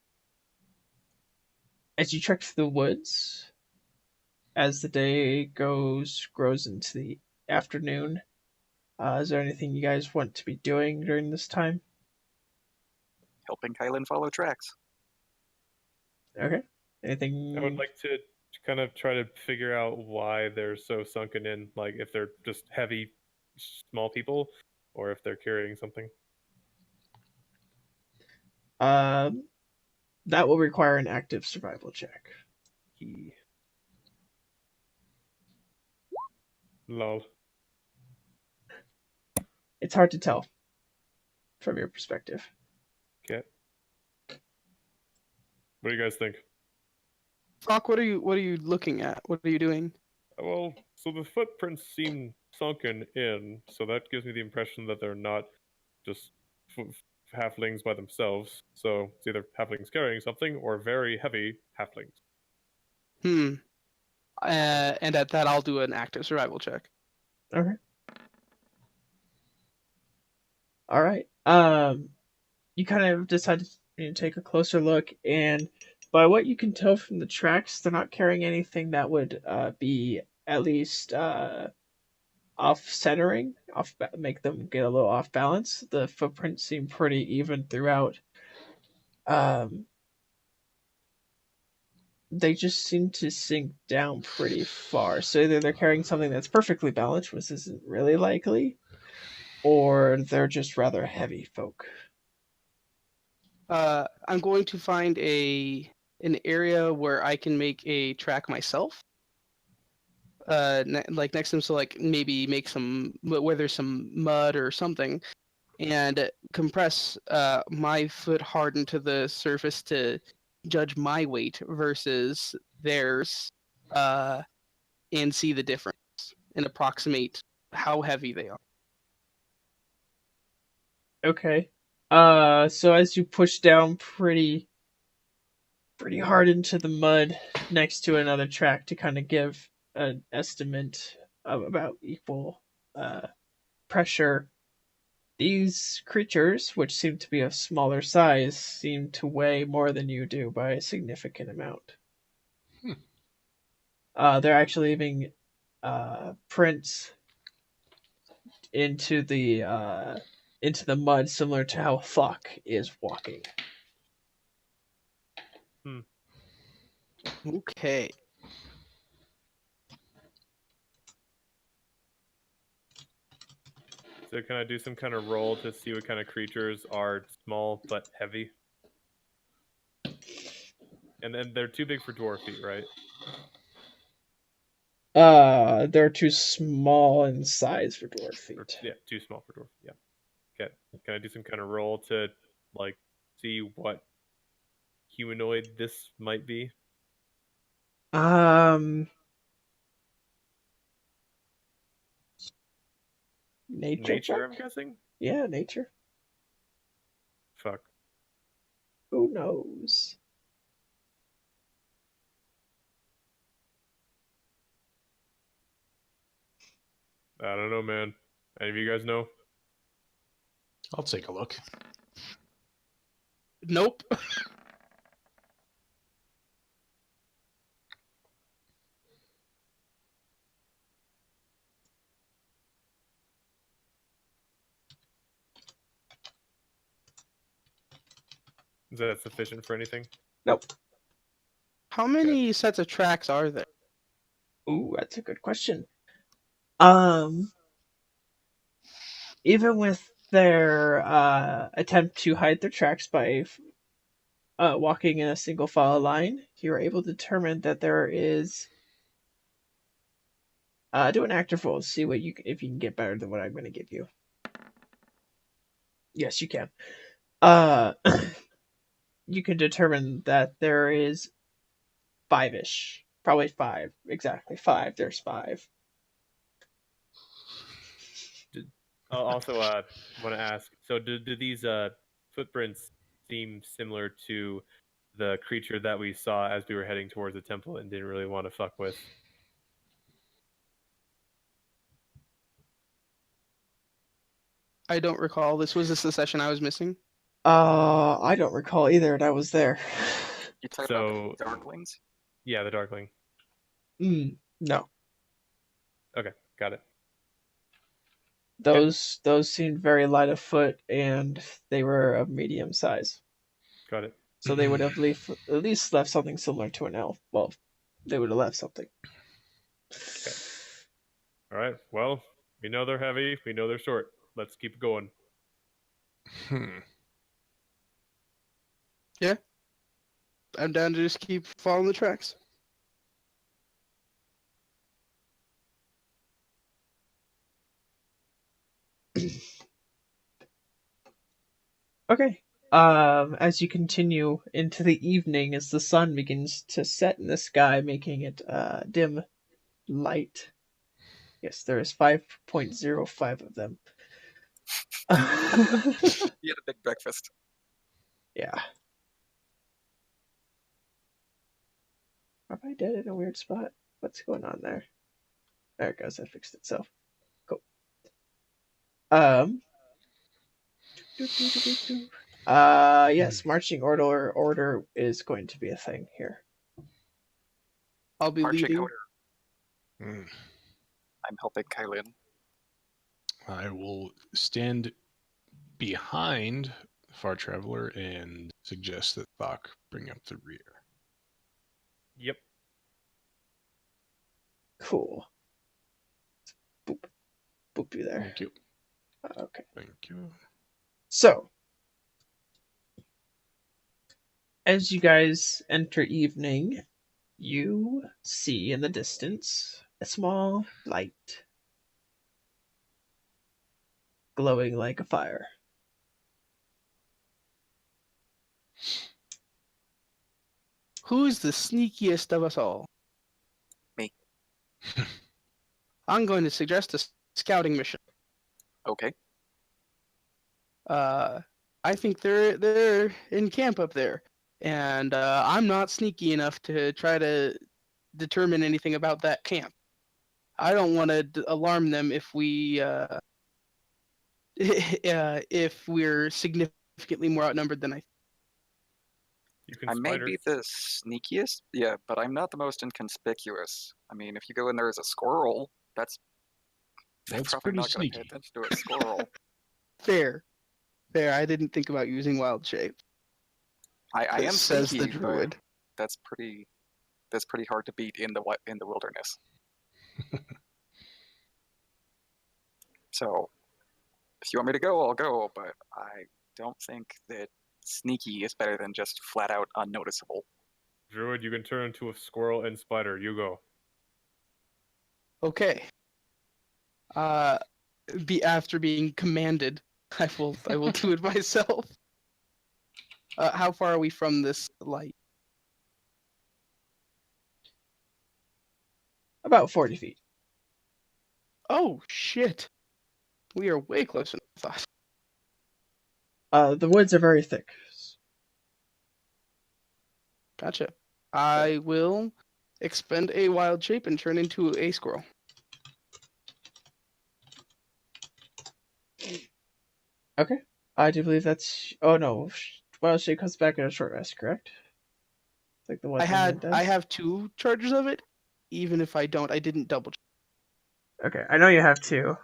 as you trek through the woods, as the day grows into the afternoon, is there anything you guys want to be doing during this time? Helping Kylan follow tracks. Okay. I would Anything? like to kind of try to figure out why they're so sunken in, like if they're just heavy, small people, or if they're carrying something. Um, that will require an active survival check. Lol. It's hard to tell from your perspective. Okay. What do you guys think? Brock, what are you looking at? What are you doing? Well, so the footprints seem sunken in, so that gives me the impression that they're not just halflings by themselves. So it's either halflings carrying something or very heavy halflings. Hmm. And at that, I'll do an active survival check. Okay. All right. You kind of decide to take a closer look, and by what you can tell from the tracks, they're not carrying anything that would be at least off centering, make them get a little off balance. The footprints seem pretty even throughout. Um, they just seem to sink down pretty far. So either they're carrying something that's perfectly balanced, which isn't really likely, or they're just rather heavy folk. I'm going to find an area where I can make a track myself. Like next to them, so like maybe make some where there's some mud or something, and compress my foot hard into the surface to judge my weight versus theirs, and see the difference and approximate how heavy they are. Okay. So as you push down pretty hard into the mud next to another track to kind of give an estimate of about equal pressure, these creatures, which seem to be of smaller size, seem to weigh more than you do by a significant amount. They're actually leaving prints into the mud, similar to how Fuck is walking. Okay. So can I do some kind of roll to see what kind of creatures are small but heavy? And then they're too big for dwarf feet, right? They're too small in size for dwarf Or, feet. yeah, too small for dwarf. Yeah. Okay. Can I do some kind of roll to like see what humanoid this might be? Um, nature Nature, check? I'm guessing. Yeah, nature. Fuck. Who knows? I don't know, man. Any of you guys know? I'll take a look. Nope. Is that sufficient for anything? Nope. How many sets of tracks are there? Ooh, that's a good question. Um, even with their attempt to hide their tracks by walking in a single file line, you are able to determine that there is. Do an active roll to see if you can get better than what I'm going to give you. Yes, you can. You can determine that there is five-ish, probably five, exactly five. There's five. Also, want to ask. So, do these footprints seem similar to the creature that we saw as we were heading towards the temple and didn't really want to fuck with? I don't recall. This was the session I was missing. I don't recall either, and I was there. You talking So, about the Darklings? yeah, the Darkling. No. Okay, got it. Those seemed very light of foot, and they were of medium size. Got it. So they would have at least left something similar to an elf. Well, they would have left something. Okay. All right. Well, we know they're heavy. We know they're short. Let's keep going. Yeah. I'm down to just keep following the tracks. Okay. As you continue into the evening, as the sun begins to set in the sky, making it dim light. Yes, there is 5.05 of them. You had a big breakfast. Yeah. Have I dead in a weird spot? What's going on there? There it goes. That fixed itself. Cool. Yes, marching order is going to be a thing here. I'll be Marching leading. order. I'm helping Kylin. I will stand behind Far Traveler and suggest that Thok bring up the rear. Yep. Cool. Boop. Boop you there. Thank you. Okay. Thank you. So, as you guys enter evening, you see in the distance a small light glowing like a fire. Who's the sneakiest of us all? Me. I'm going to suggest a scouting mission. Okay. I think they're in camp up there, and I'm not sneaky enough to try to determine anything about that camp. I don't want to alarm them if if we're significantly more outnumbered than I. You can I may spider. be the sneakiest, yeah, but I'm not the most inconspicuous. I mean, if you go in there as a squirrel, they're That's probably pretty not going to pay sneaky. attention to a squirrel. Fair. Fair. I didn't think about using wild shape. I am Says the sneaky, but druid. that's pretty hard to beat in the wilderness. So, if you want me to go, I'll go, but I don't think that sneaky is better than just flat out unnoticeable. Druid, you can turn into a squirrel and spider. You go. Okay. After being commanded, I will do it myself. How far are we from this light? About 40 feet. Oh shit. We are way closer than I thought. The woods are very thick. Gotcha. I will expend a wild shape and turn into a squirrel. Okay. I do believe that's. Oh no. Wild shape comes back in a short rest, correct? Like the one thing I have 2 charges of it. Even if I don't, I didn't double check. Okay, I know you have 2.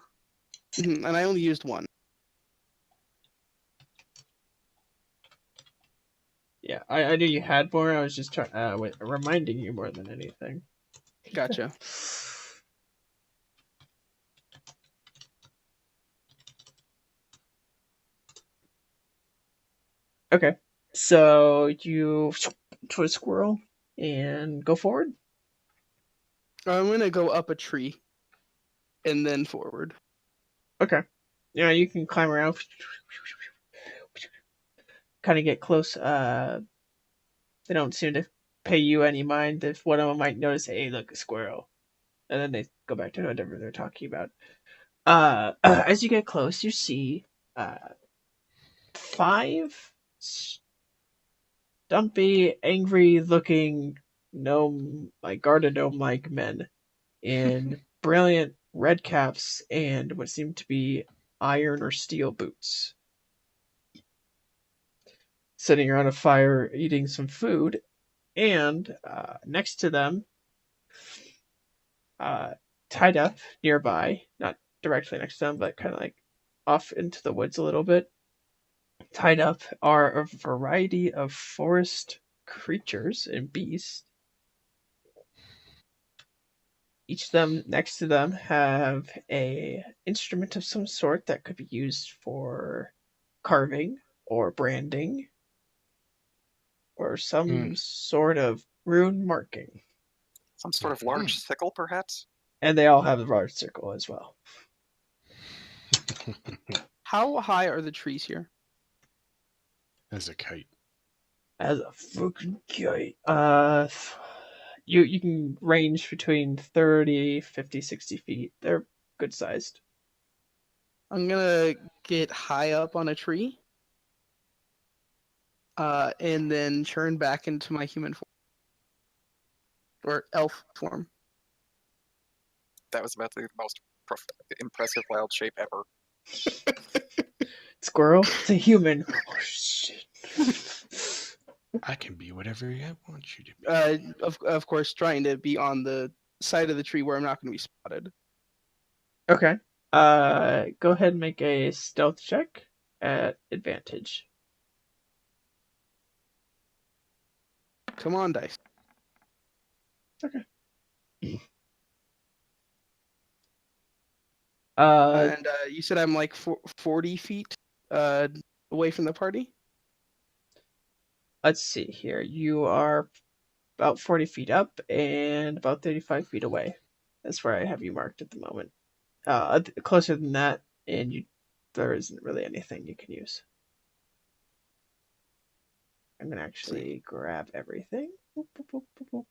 And I only used 1. Yeah, I knew you had more. I was just reminding you more than anything. Gotcha. Okay, so you to a squirrel and go forward. I'm gonna go up a tree and then forward. Okay, yeah, you can climb around, kind of get close. They don't seem to pay you any mind. If one of them might notice, hey, look, a squirrel, and then they go back to whatever they're talking about. As you get close, you see 5 stumpy, angry-looking gnome, like garden gnome-like men in brilliant red caps and what seem to be iron or steel boots, sitting around a fire eating some food, and next to them, tied up nearby, not directly next to them, but kind of like off into the woods a little bit, tied up are a variety of forest creatures and beasts. Each of them next to them have a instrument of some sort that could be used for carving or branding or some sort of rune marking. Some sort of large sickle, perhaps? And they all have a large circle as well. How high are the trees here? As a kite. As a fucking kite. You can range between 30, 50, 60 feet. They're good sized. I'm gonna get high up on a tree. And then turn back into my human form. Or elf form. That was about to be the most impressive wild shape ever. Squirrel? It's a human. Oh, shit. I can be whatever I want you to be. Of course, trying to be on the side of the tree where I'm not going to be spotted. Okay. Go ahead and make a stealth check at advantage. Come on, dice. Okay. And you said I'm like 40 feet away from the party? Let's see here. You are about 40 feet up and about 35 feet away. That's where I have you marked at the moment. Closer than that, and there isn't really anything you can use. I'm gonna actually grab everything. Boop, boop, boop, boop, boop.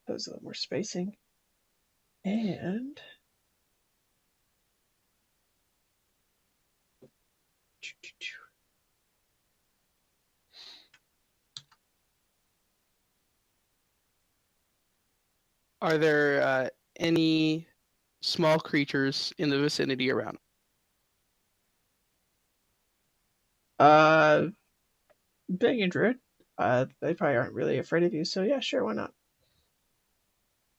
There's a little more spacing. And Are there any small creatures in the vicinity around? Being a druid, they probably aren't really afraid of you, so yeah, sure, why not?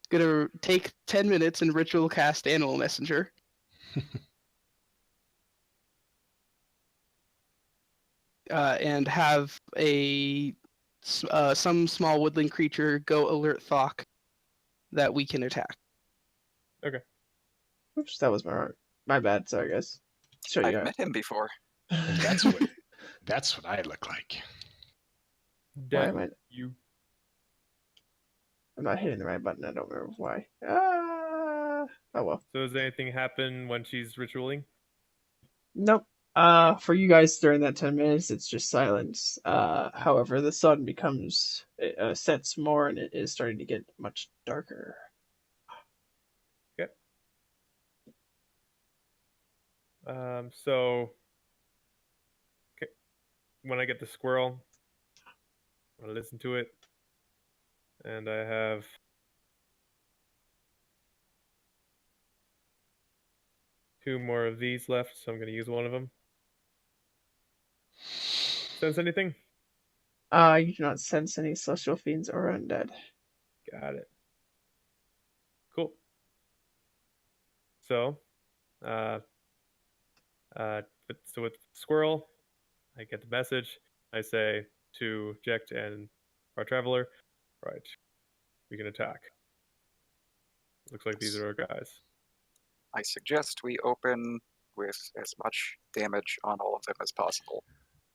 Gonna take 10 minutes and ritual cast Animal Messenger. And have some small woodland creature go alert Thok that we can attack. Oops, that was my bad. Sorry, guys. Sure, I've yeah. met him before. And that's what I look like. Why Damn am I? you. I'm not hitting the right button. I don't remember why. Oh well. So does anything happen when she's ritualing? Nope. For you guys during that 10 minutes, it's just silence. However, the sun becomes sets more, and it is starting to get much darker. Okay. So okay. When I get the squirrel, I'm gonna listen to it, and I have two more of these left, so I'm gonna use one of them. Sense anything? You do not sense any celestial fiends or undead. Got it. Cool. So, with squirrel, I get the message. I say to Jekt and our traveler, right, we can attack. Looks like these are our guys. I suggest we open with as much damage on all of them as possible.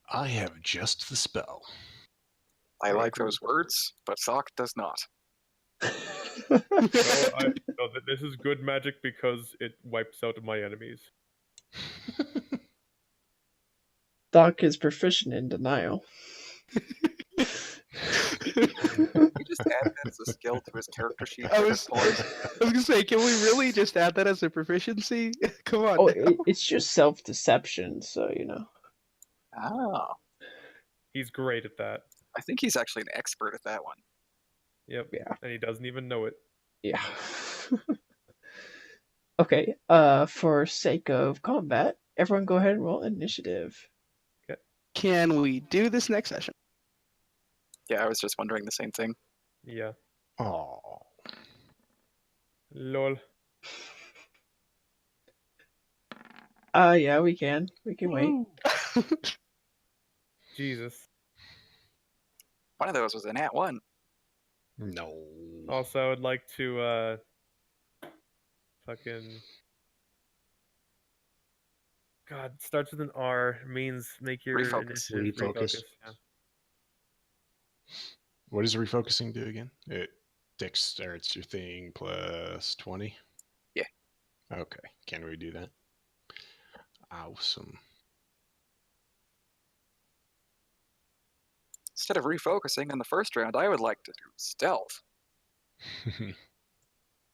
I have just the spell. I like agree. those words, but Thok does not. This is good magic because it wipes out my enemies. Doc is proficient in denial. We just add that as a skill to his character sheet. I was gonna say, can we really just add that as a proficiency? Come on. Oh, now. it's just self-deception, so you know. Ah, He's great at that. I think he's actually an expert at that one. Yep. Yeah. And he doesn't even know it. Yeah. Okay. For sake of combat, everyone go ahead and roll initiative. Can we do this next session? Yeah, I was just wondering the same thing. Yeah. Oh, Lol. Yeah, we can. We can wait. Jesus. One of those was a nat 1. no. Also, I would like to fucking God, starts with an R, means make your Refocus. initiative Refocus. Yeah. What does refocusing do again? It starts your thing plus 20? Yeah. Okay. Can we do that? Awesome. Instead of refocusing in the first round, I would like to do stealth.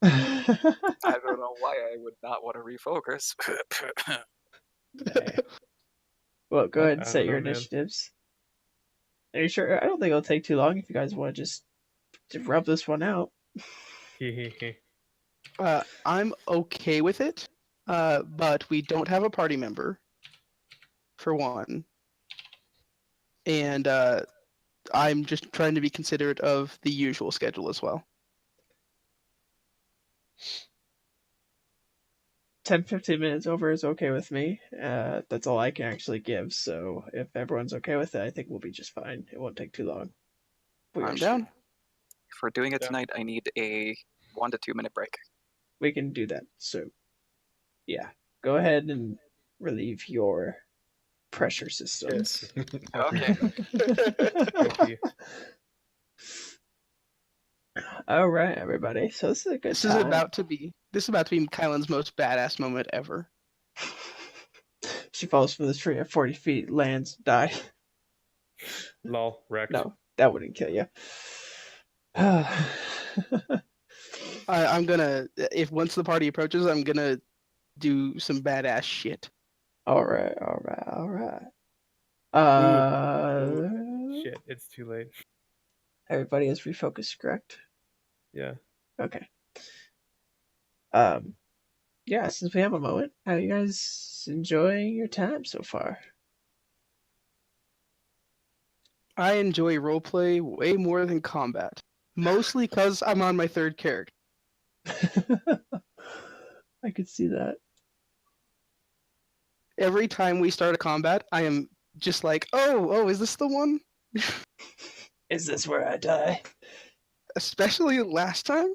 I don't know why I would not want to refocus. Well, go ahead and I set don't your know, man. initiatives. Are you sure? I don't think it'll take too long if you guys want to just rub this one out. I'm okay with it, but we don't have a party member, for one. And I'm just trying to be considerate of the usual schedule as well. 10-15 minutes over is okay with me. That's all I can actually give. So if everyone's okay with it, I think we'll be just fine. It won't take too long. I'm down. If we're doing it Yeah. tonight, I need a 1 to 2 minute break. We can do that. So yeah, go ahead and relieve your pressure systems. Okay. Okay. All right, everybody. So this is a good This is time. about to be Kylan's most badass moment ever. She falls from the tree at 40 feet, lands, die. Lol, wrecked. No, that wouldn't kill you. I'm gonna, if once the party approaches, I'm gonna do some badass shit. All right. Shit, it's too late. Everybody is refocused, correct? Yeah. Okay. Yeah, since we have a moment, how are you guys enjoying your time so far? I enjoy roleplay way more than combat. Mostly because I'm on my third character. I could see that. Every time we start a combat, I am just like, oh, is this the one? Is this where I die? Especially last time?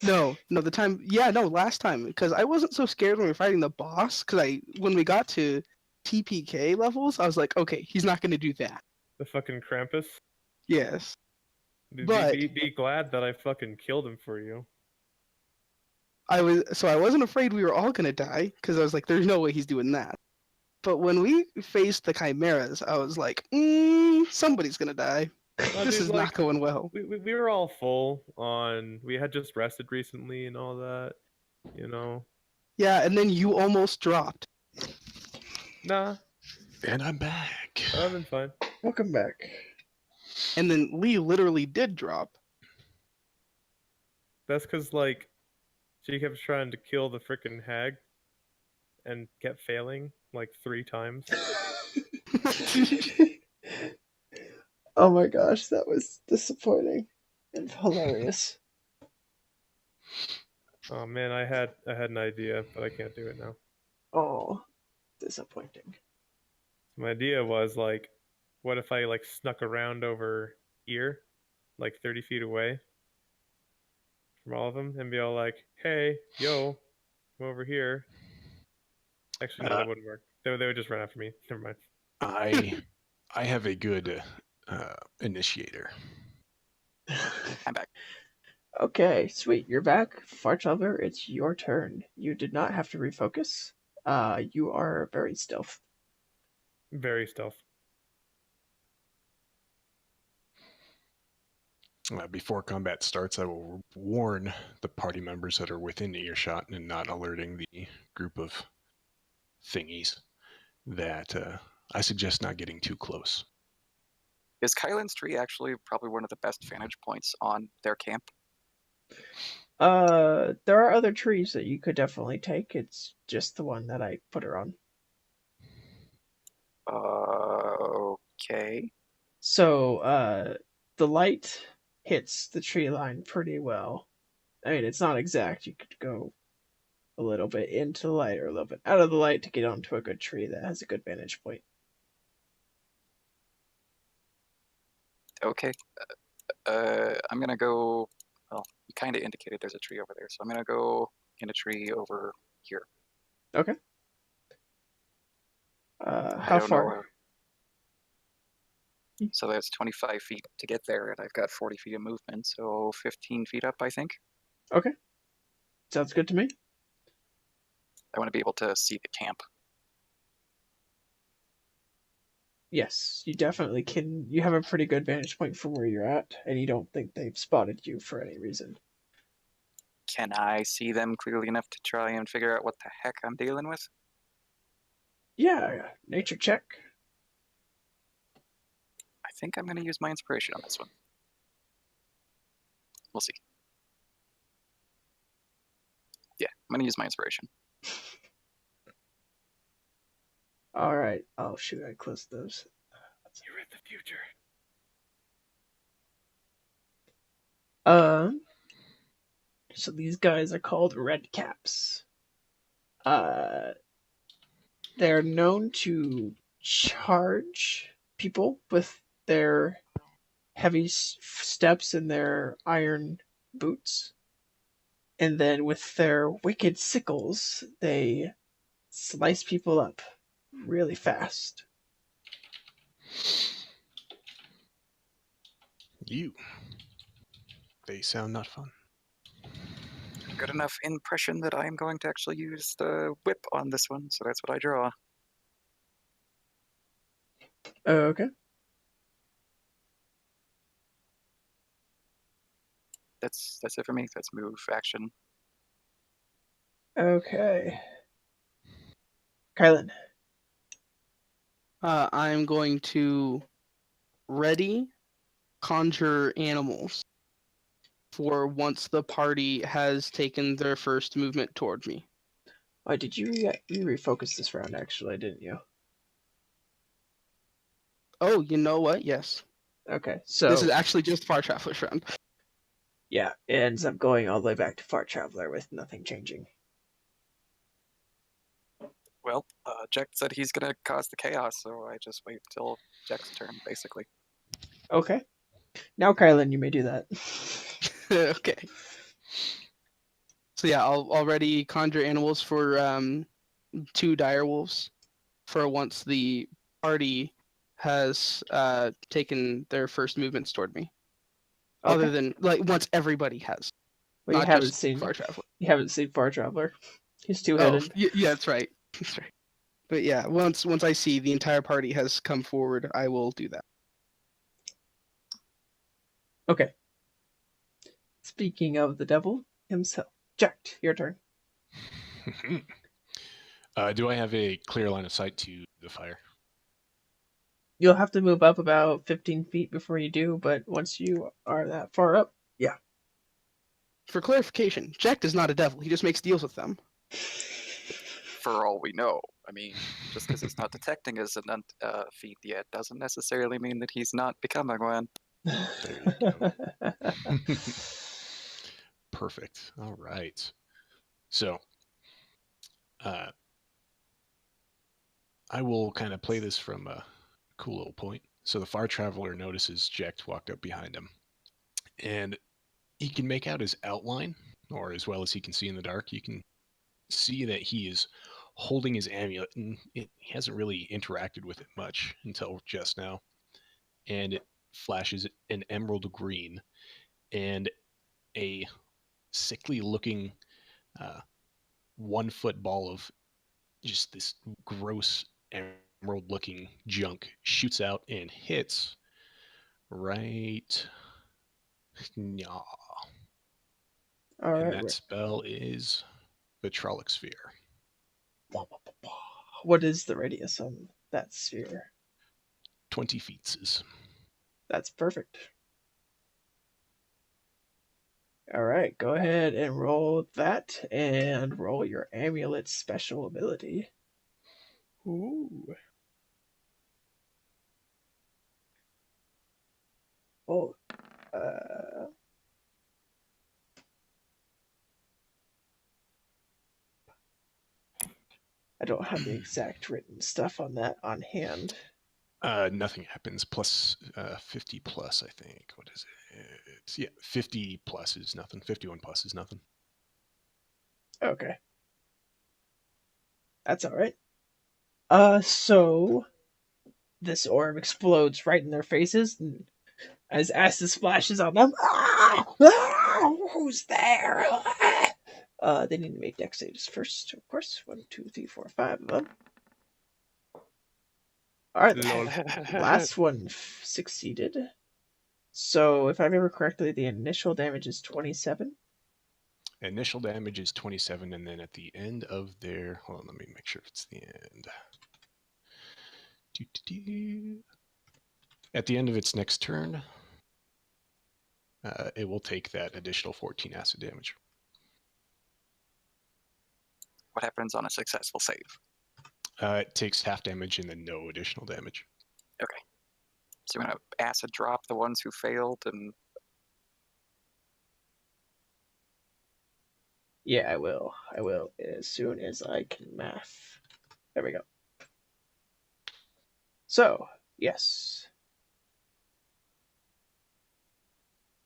No, last time. Because I wasn't so scared when we were fighting the boss, because when we got to TPK levels, I was like, okay, he's not going to do that. The fucking Krampus. Yes. Be glad that I fucking killed him for you. I wasn't afraid we were all going to die, because I was like, there's no way he's doing that. But when we faced the chimeras, I was like, somebody's going to die. This is not going well. We were all full on. We had just rested recently and all that, you know. Yeah, and then you almost dropped. Nah. And I'm back. I've been fine. Welcome back. And then Lee literally did drop. That's because, like, she kept trying to kill the frickin' hag and kept failing, like, 3 times. Oh my gosh, that was disappointing and hilarious. Oh man, I had an idea, but I can't do it now. Oh, disappointing. My idea was, like, what if I, like, snuck around over here, like 30 feet away from all of them, and be all like, hey, yo, come over here. Actually, no, that wouldn't work. They would just run after me. Never mind. I have a good initiator. I'm back. Okay, sweet. You're back. Far Traveler, it's your turn. You did not have to refocus. You are very stealth. Very stealth. Before combat starts, I will warn the party members that are within earshot and not alerting the group of thingies that I suggest not getting too close. Is Kylan's tree actually probably one of the best vantage points on their camp? There are other trees that you could definitely take. It's just the one that I put her on. Okay. So, the light hits the tree line pretty well. I mean, it's not exact. You could go a little bit into the light or a little bit out of the light to get onto a good tree that has a good vantage point. Okay. I'm gonna go. Well, you kind of indicated there's a tree over there, so I'm gonna go in a tree over here. Okay. How far? So that's 25 feet to get there, and I've got 40 feet of movement, so 15 feet up, I think. Okay. Sounds good to me. I want to be able to see the camp. Yes, you definitely can. You have a pretty good vantage point from where you're at, and you don't think they've spotted you for any reason. Can I see them clearly enough to try and figure out what the heck I'm dealing with? Yeah, nature check. I think I'm going to use my inspiration on this one. We'll see. Yeah, I'm going to use my inspiration. All right. Oh shoot! I closed those. You're in the future. So these guys are called red caps. They're known to charge people with their heavy steps and their iron boots. And then with their wicked sickles, they slice people up really fast. They sound not fun. Good enough impression that I'm going to actually use the whip on this one, so that's what I draw. Okay. That's it for me. That's move, action. Okay. Kylan. I'm going to ready conjure animals for once the party has taken their first movement toward me. Why did you refocus this round? Actually, didn't you? Oh, you know what? Yes. Okay, so This is actually just Far Traveler's round. yeah, it ends up going all the way back to Far Traveler with nothing changing. Well, Jack said he's gonna cause the chaos, so I just wait till Jack's turn, basically. Okay. Now, Kylan, you may do that. Okay. So yeah, I'll already conjure animals for 2 dire wolves for once the party has taken their first movements toward me. Other Okay. than like once everybody has, Well, not just Far Traveler. You haven't seen Far Traveler. He's too Oh, hidden. yeah, that's right. That's right. But yeah, once I see the entire party has come forward, I will do that. Okay. Speaking of the devil himself, Jack, your turn. Do I have a clear line of sight to the fire? You'll have to move up about 15 feet before you do, but once you are that far up, yeah. For clarification, Jack is not a devil. He just makes deals with them. For all we know, I mean, just because he's not detecting his feat yet doesn't necessarily mean that he's not becoming one. There you go. Perfect. All right. So, I will kind of play this from a cool little point. So the far traveler notices Jack walked up behind him, and he can make out his outline, or as well as he can see in the dark. You can see that he is holding his amulet, and he hasn't really interacted with it much until just now. And it flashes an emerald green and a sickly looking 1 foot ball of just this gross emerald looking junk shoots out and hits right. Nya. All And right. that spell is Vitrolic Sphere. What is the radius on that sphere? 20 feet. That's perfect. All right, go ahead and roll that and roll your amulet special ability. Ooh. Oh, I don't have the exact written stuff on that on hand. Nothing happens. Plus 50 plus, I think. What is it? Yeah, 50 plus is nothing. 51 plus is nothing. Okay. That's all right. So this orb explodes right in their faces, and as acid splashes on them. Who's there? They need to make dex saves first, of course. 1, 2, 3, 4, 5 of them. All right, Lol. last one succeeded. So, if I remember correctly, the initial damage is 27. Initial damage is 27, and then at the end of their. Hold on, let me make sure it's the end. At the end of its next turn, it will take that additional 14 acid damage. What happens on a successful save? It takes half damage and then no additional damage. Okay. So you want to acid drop the ones who failed and. Yeah, I will. I will as soon as I can math. There we go. So, yes.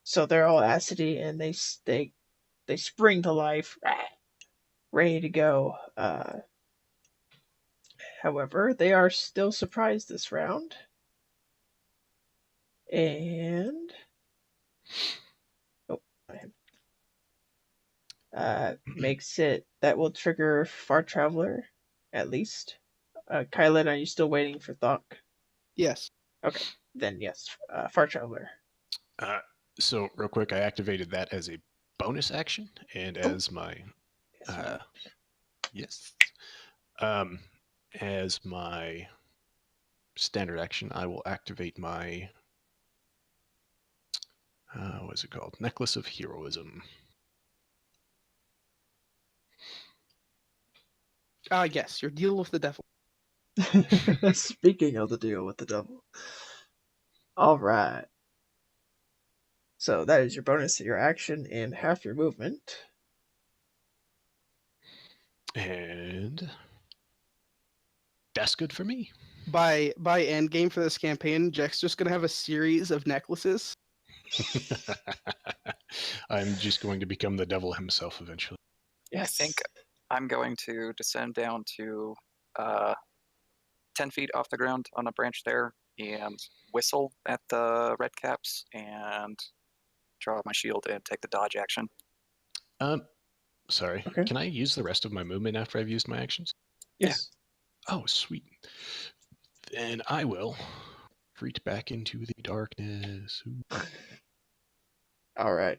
So they're all acidy and they spring to life, ready to go. However, they are still surprised this round. And makes it that will trigger Far Traveler at least. Kylan, are you still waiting for Thok? Yes. Okay, then yes, Far Traveler. So real quick, I activated that as a bonus action, and as my yes, as my standard action, I will activate my what is it called? Necklace of Heroism. Yes, your deal with the devil. Speaking of the deal with the devil. All right. So that is your bonus to your action and half your movement. And that's good for me. By end game for this campaign, Jack's just gonna have a series of necklaces. I'm just going to become the devil himself eventually. Yes. I think I'm going to descend down to 10 feet off the ground on a branch there and whistle at the red caps and draw out my shield and take the dodge action. Sorry. Okay. Can I use the rest of my movement after I've used my actions? Yes. Oh, sweet. Then I will retreat back into the darkness. Ooh. All right.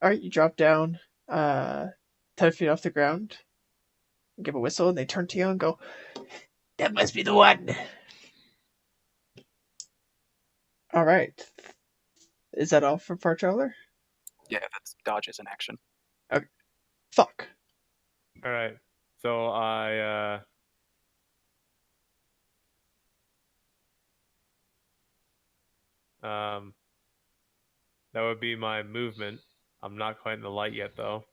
All right. You drop down 10 feet off the ground, give a whistle, and they turn to you and go, "That must be the one." All right. Is that all for Fartrawler? Yeah, that's dodge is an action. Fuck. All right. So that would be my movement. I'm not quite in the light yet, though.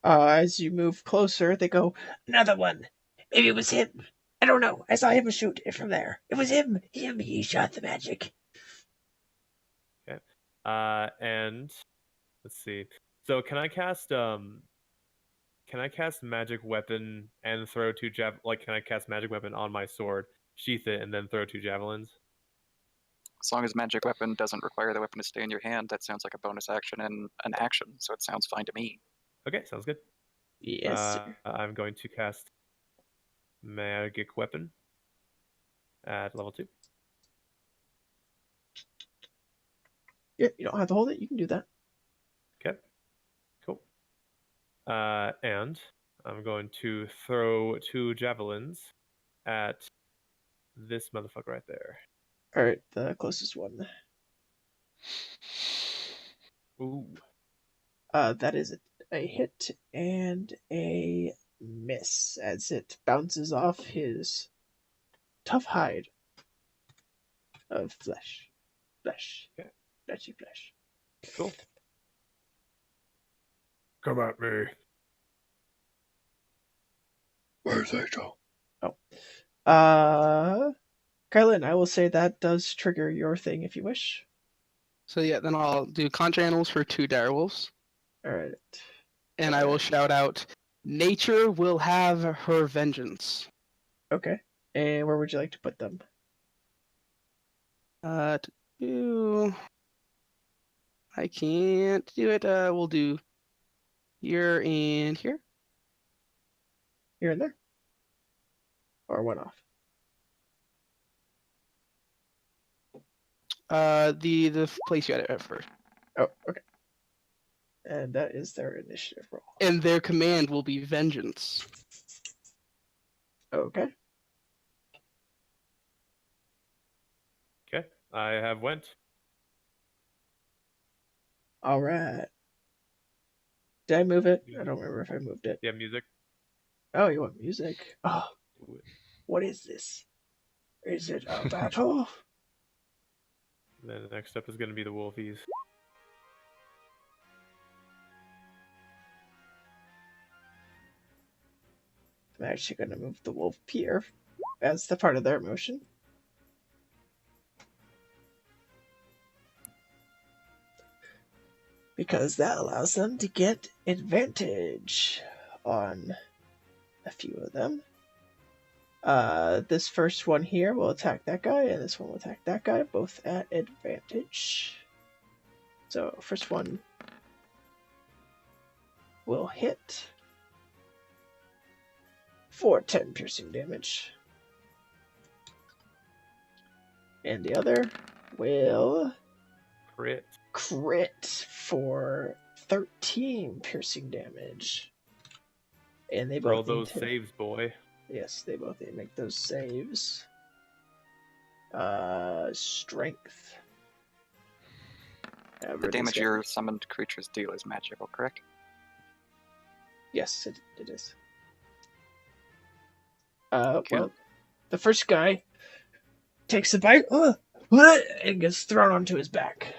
As you move closer, they go, "Another one. Maybe it was him. I don't know. I saw him shoot it from there. It was him. Him. He shot the magic." Okay. And let's see. So can I cast magic weapon and throw two can I cast magic weapon on my sword, sheath it, and then throw two javelins? As long as magic weapon doesn't require the weapon to stay in your hand, that sounds like a bonus action and an action, so it sounds fine to me. Okay, sounds good. Yes, sir. I'm going to cast magic weapon at level 2. Yeah, you don't have to hold it. You can do that. Okay, cool. And I'm going to throw two javelins at this motherfucker right there. All right, the closest one. Ooh. That is a hit and a miss as it bounces off his tough hide of flesh. Okay. Fleshy flesh. Cool. Come at me. Where's Angel? Kylan, I will say that does trigger your thing if you wish. So yeah, then I'll do conjure animals for 2 direwolves, All right. and I will shout out, "Nature will have her vengeance." Okay. And where would you like to put them? To do, I can't do it. We'll do here and here. Here and there? Or one off? The place you had it at first, Oh, okay. And that is their initiative roll. and their command will be vengeance. Okay. Okay, I have went. All right. Did I move it? I don't remember if I moved it. Yeah, music. Oh, you want music? Oh, Do it. what is this? Is it a battle? Then the next step is going to be the wolfies. I'm actually going to move the wolf here as the part of their motion. Because that allows them to get advantage on a few of them. This first one here will attack that guy, and this one will attack that guy, both at advantage. So, first one will hit for 10 piercing damage. And the other will crit for 13 piercing damage. And they both Roll need those to... saves, boy. Yes, they both need to make those saves. Strength. The damage your summoned creatures deal is magical, correct? Yes, it is. Cool. Well, the first guy takes a bite and gets thrown onto his back.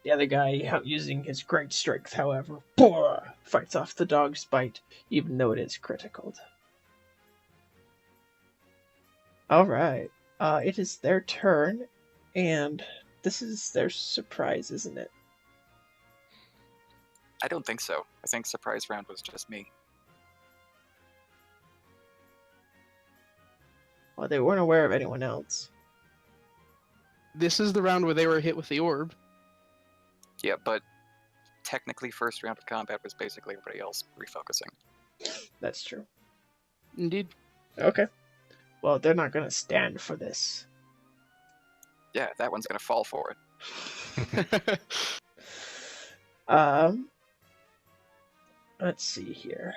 The other guy, using his great strength, however, fights off the dog's bite, even though it is critical. Alright, it is their turn, and this is their surprise, isn't it? I don't think so. I think surprise round was just me. Well, they weren't aware of anyone else. This is the round where they were hit with the orb. Yeah, but technically first round of combat was basically everybody else refocusing. That's true. Indeed. Okay. Well, they're not gonna stand for this. Yeah, that one's gonna fall for it. Let's see here.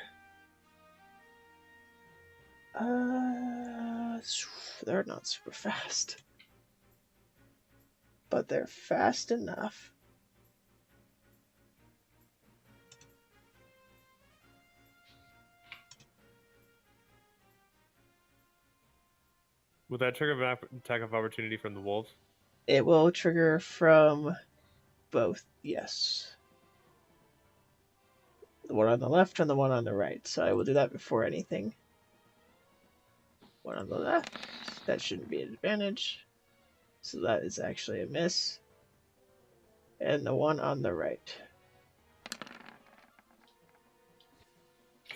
They're not super fast. But they're fast enough. Would that trigger an attack of opportunity from the wolves? It will trigger from both, yes. The one on the left and the one on the right. So I will do that before anything. One on the left. That shouldn't be an advantage. So that is actually a miss. And the one on the right.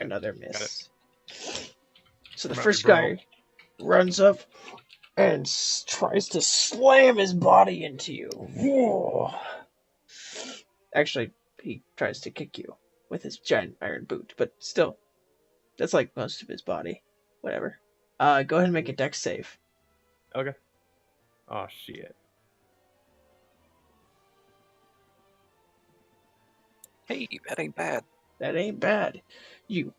Another miss. So the first guy runs up and tries to slam his body into you. Whoa. Actually, he tries to kick you with his giant iron boot, but still, that's like most of his body. Whatever. Go ahead and make a dex save. Okay. Oh, shit. Hey, that ain't bad. That ain't bad. You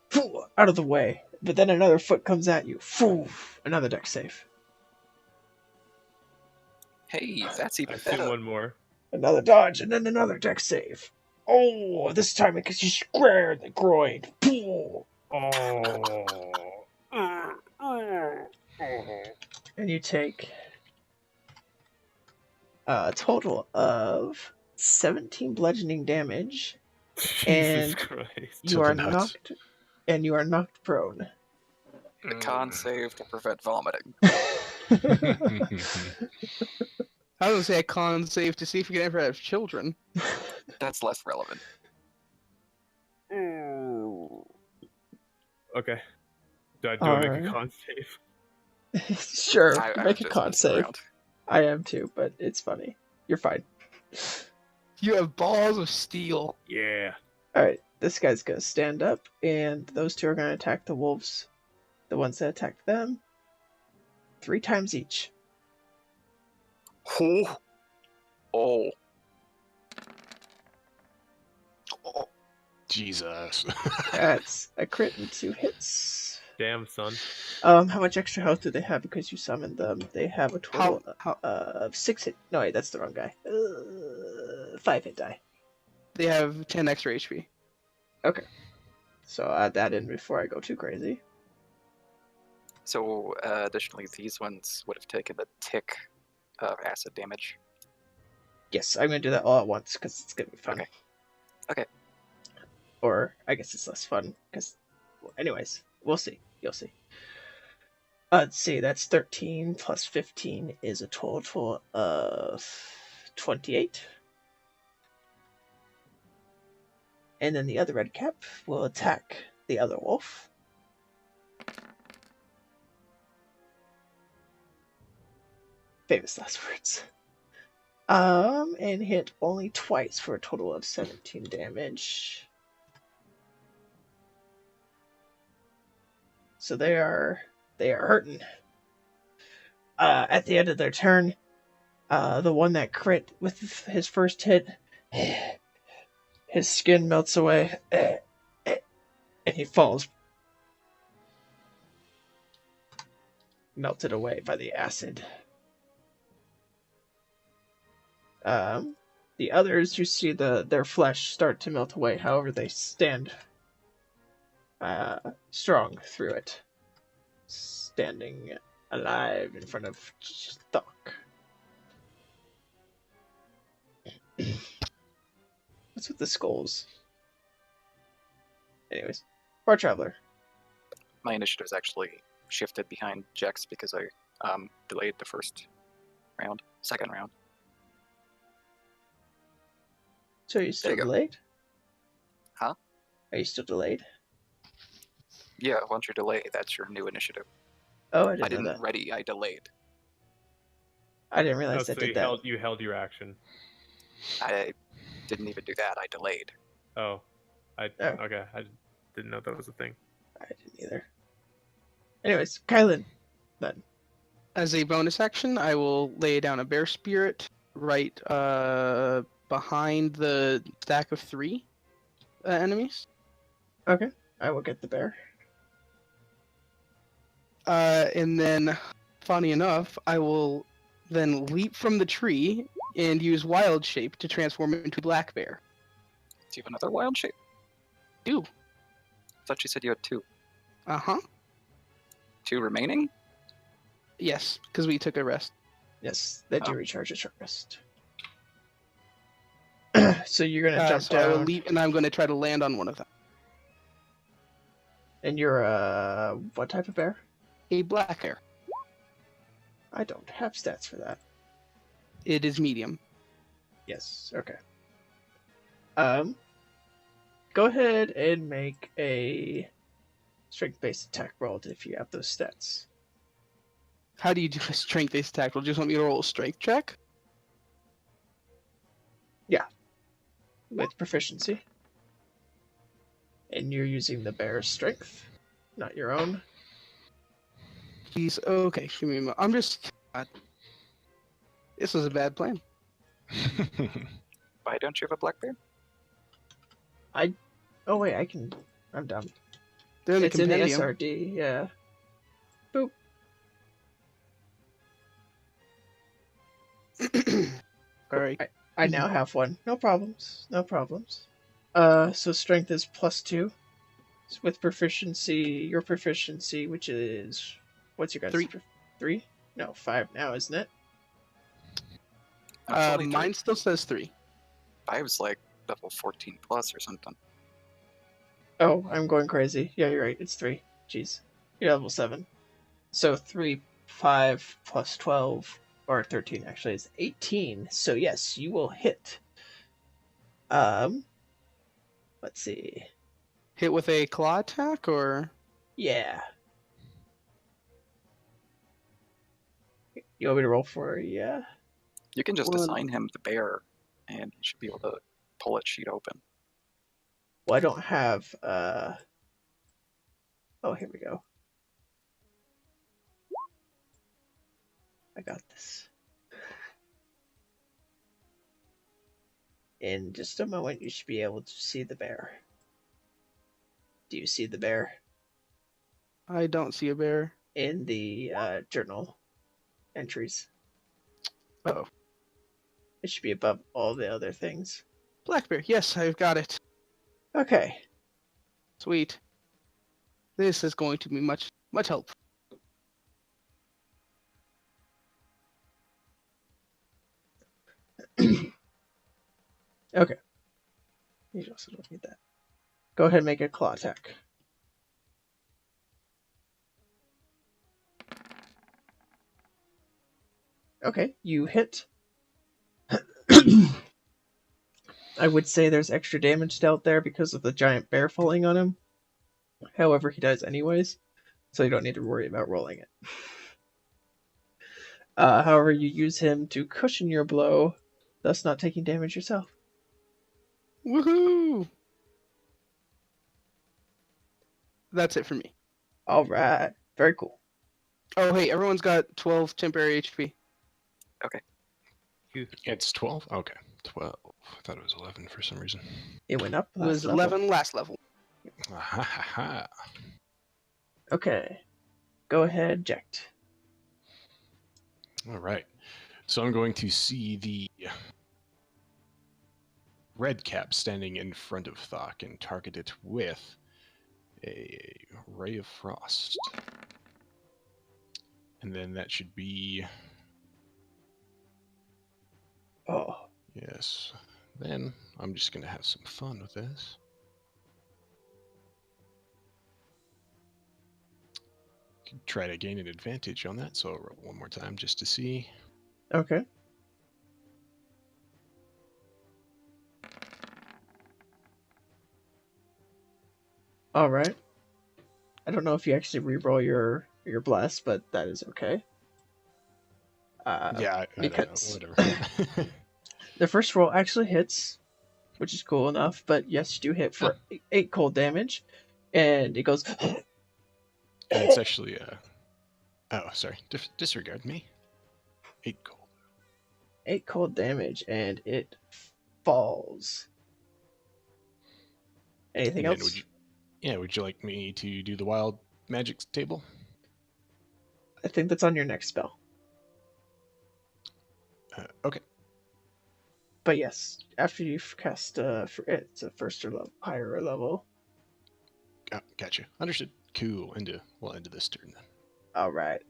out of the way, but then another foot comes at you. Another dex save. Hey, that's even I've seen better. one more. Another dodge, and then another dex save. Oh, this time it gets you square in the groin. And you take a total of 17 bludgeoning damage, Jesus and Christ. you are nuts. knocked prone. A con save to prevent vomiting. I was gonna say a con save to see if we can ever have children. That's less relevant. Okay. Do I make a Alright. con save? Sure, I make was a just con messing save. around. I am too, but it's funny. You're fine. You have balls of steel. Yeah. Alright, this guy's gonna stand up, and those two are gonna attack the wolves. The ones that attacked them. 3 times each. Oh. Oh. Jesus. That's a crit and 2 hits. Damn, son. How much extra health do they have because you summoned them? They have a total How of 6 hit. No, wait, that's the wrong guy. 5 hit die. they have 10 extra HP. Okay. So add that in before I go too crazy. So, additionally, these ones would have taken the tick of acid damage. Yes, I'm gonna do that all at once because it's gonna be fun. Okay. Okay. Or I guess it's less fun because, well, anyways, we'll see. You'll see. Let's see. That's 13 plus 15 is a total of 28. And then the other red cap will attack the other wolf. Famous last words. And hit only twice for a total of 17 damage. So they are hurting. At the end of their turn, the one that crit with his first hit, his skin melts away, and he falls, melted away by the acid. The others, you see their flesh start to melt away. However, they stand strong through it, standing alive in front of Stock. What's with the skulls? Anyways, Bar Traveler. My initiative is actually shifted behind Jex because I delayed the second round. So are you still There you go. delayed? Huh? Are you still delayed? Yeah, once you're delayed, that's your new initiative. Oh, I I didn't know didn't that. ready, I delayed. I didn't realize So that did that. you held your action. I didn't even do that, I delayed. Oh, Oh. okay. I didn't know that was a thing. I didn't either. Anyways, Kylan, then. As a bonus action, I will lay down a bear spirit right behind the stack of 3 enemies. Okay, I will get the bear. And then, funny enough, I will then leap from the tree and use wild shape to transform into a black bear. Do you have another wild shape? Do. I thought you said you had 2. Uh-huh. 2 remaining? Yes, because we took a rest. Yes, they do Oh. recharge a short rest. So you're gonna jump So I will down, leap, and I'm going to try to land on one of them. and you're what type of bear? A black bear. I don't have stats for that. It is medium. Yes, okay. Go ahead and make a strength-based attack roll if you have those stats. How do you do a strength-based attack? Do you just want me to roll a strength check? With proficiency. And you're using the bear's strength, not your own. He's okay. Give me a moment. I'm just. God. This was a bad plan. Why don't you have a black bear? Oh wait, I'm dumb. They're in the It's in the compendium. SRD, yeah. Boop. All right. I now have one. No problems. No problems. So strength is +2. With proficiency, your proficiency, which is what's your guys' 3. 3? No, 5 now, isn't it? It's only 3. Mine still says 3. 5's like level 14 plus or something. Oh, I'm going crazy. Yeah, you're right. It's 3. Jeez, you're level 7. So 3, 5 plus 12, or 13 actually is 18. So yes, you will hit. Let's see. Hit with a claw attack, or Yeah. You want me to roll for yeah? You can just Well, assign him the bear, and he should be able to pull its sheet open. Well, I don't have Oh, here we go. I got this. In just a moment, you should be able to see the bear. Do you see the bear? I don't see a bear. In the journal entries. Oh, It should be above all the other things. black bear. Yes, I've got it. Okay. Sweet. This is going to be much help. Okay. You also don't need that. Go ahead and make a claw attack. Okay, you hit. I would say there's extra damage dealt there because of the giant bear falling on him. However, he does anyways, so you don't need to worry about rolling it. However, you use him to cushion your blow, thus not taking damage yourself. Woohoo! That's it for me. Alright, very cool. Oh, hey, everyone's got 12 temporary HP. It's 12? Okay. 12. I thought it was 11 for some reason. It went up It was last level. 11 last level. Ah, ha, ha, ha. Okay, go ahead, eject. All right. So I'm going to see the red cap standing in front of Thok and target it with a ray of frost. And then that should be, Oh, yes. Then I'm just going to have some fun with this. Try to gain an advantage on that, so I'll roll one more time just to see. okay. All right. I don't know if you actually re-roll your blast, but that is okay. Yeah, I don't know, because whatever. the first roll actually hits, which is cool enough. But yes, you do hit for 8 cold damage, and it goes. And it's actually, oh, sorry, disregard me. 8 gold. 8 cold damage, and it falls. Anything And then else? would you like me to do the wild magic table? I think that's on your next spell. Okay. But yes, after you've cast it's a first or higher level. Gotcha. Understood. Cool. We'll end this turn then. All right.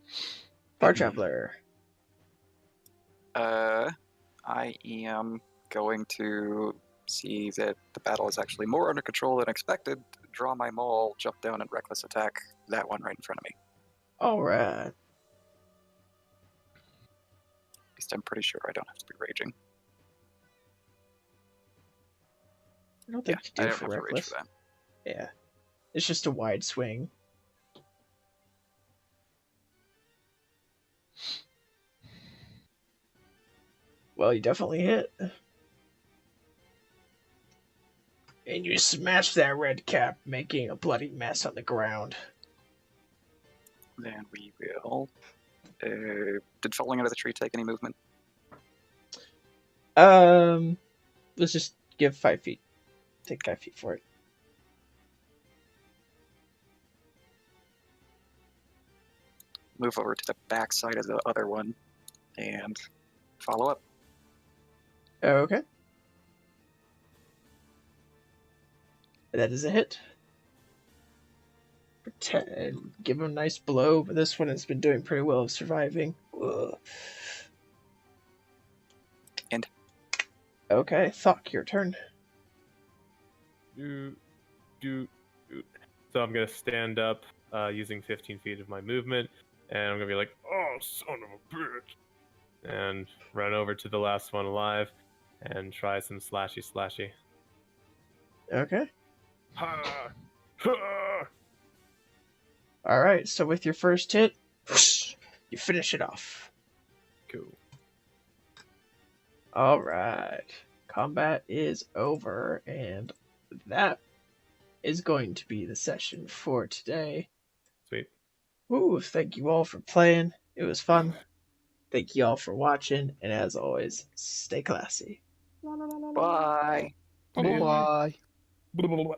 Far Traveler. I am going to see that the battle is actually more under control than expected. Draw my maul, jump down, and reckless attack that one right in front of me. All right. At least I'm pretty sure I don't have to be raging. I don't Yeah, think I you do don't for have to rage reckless. for that. Yeah. It's just a wide swing. Well, you definitely hit. And you smash that red cap, making a bloody mess on the ground. Then we will. Did falling out of the tree take any movement? Let's just give 5 feet. Take 5 feet for it. Move over to the back side of the other one and follow up. Okay. That is a hit. Pretend, give him a nice blow, but this one has been doing pretty well of surviving. Ugh. And okay, Thok, your turn. So I'm gonna stand up using 15 feet of my movement, and I'm gonna be like, "Oh, son of a bitch!" and run over to the last one alive, and try some slashy. Okay. Ha! Ha! All right. So with your first hit, you finish it off. Cool. All right. Combat is over, and that is going to be the session for today. Sweet. Ooh, thank you all for playing. It was fun. Thank you all for watching, and as always, stay classy. bye. Bye. Blah, blah, blah.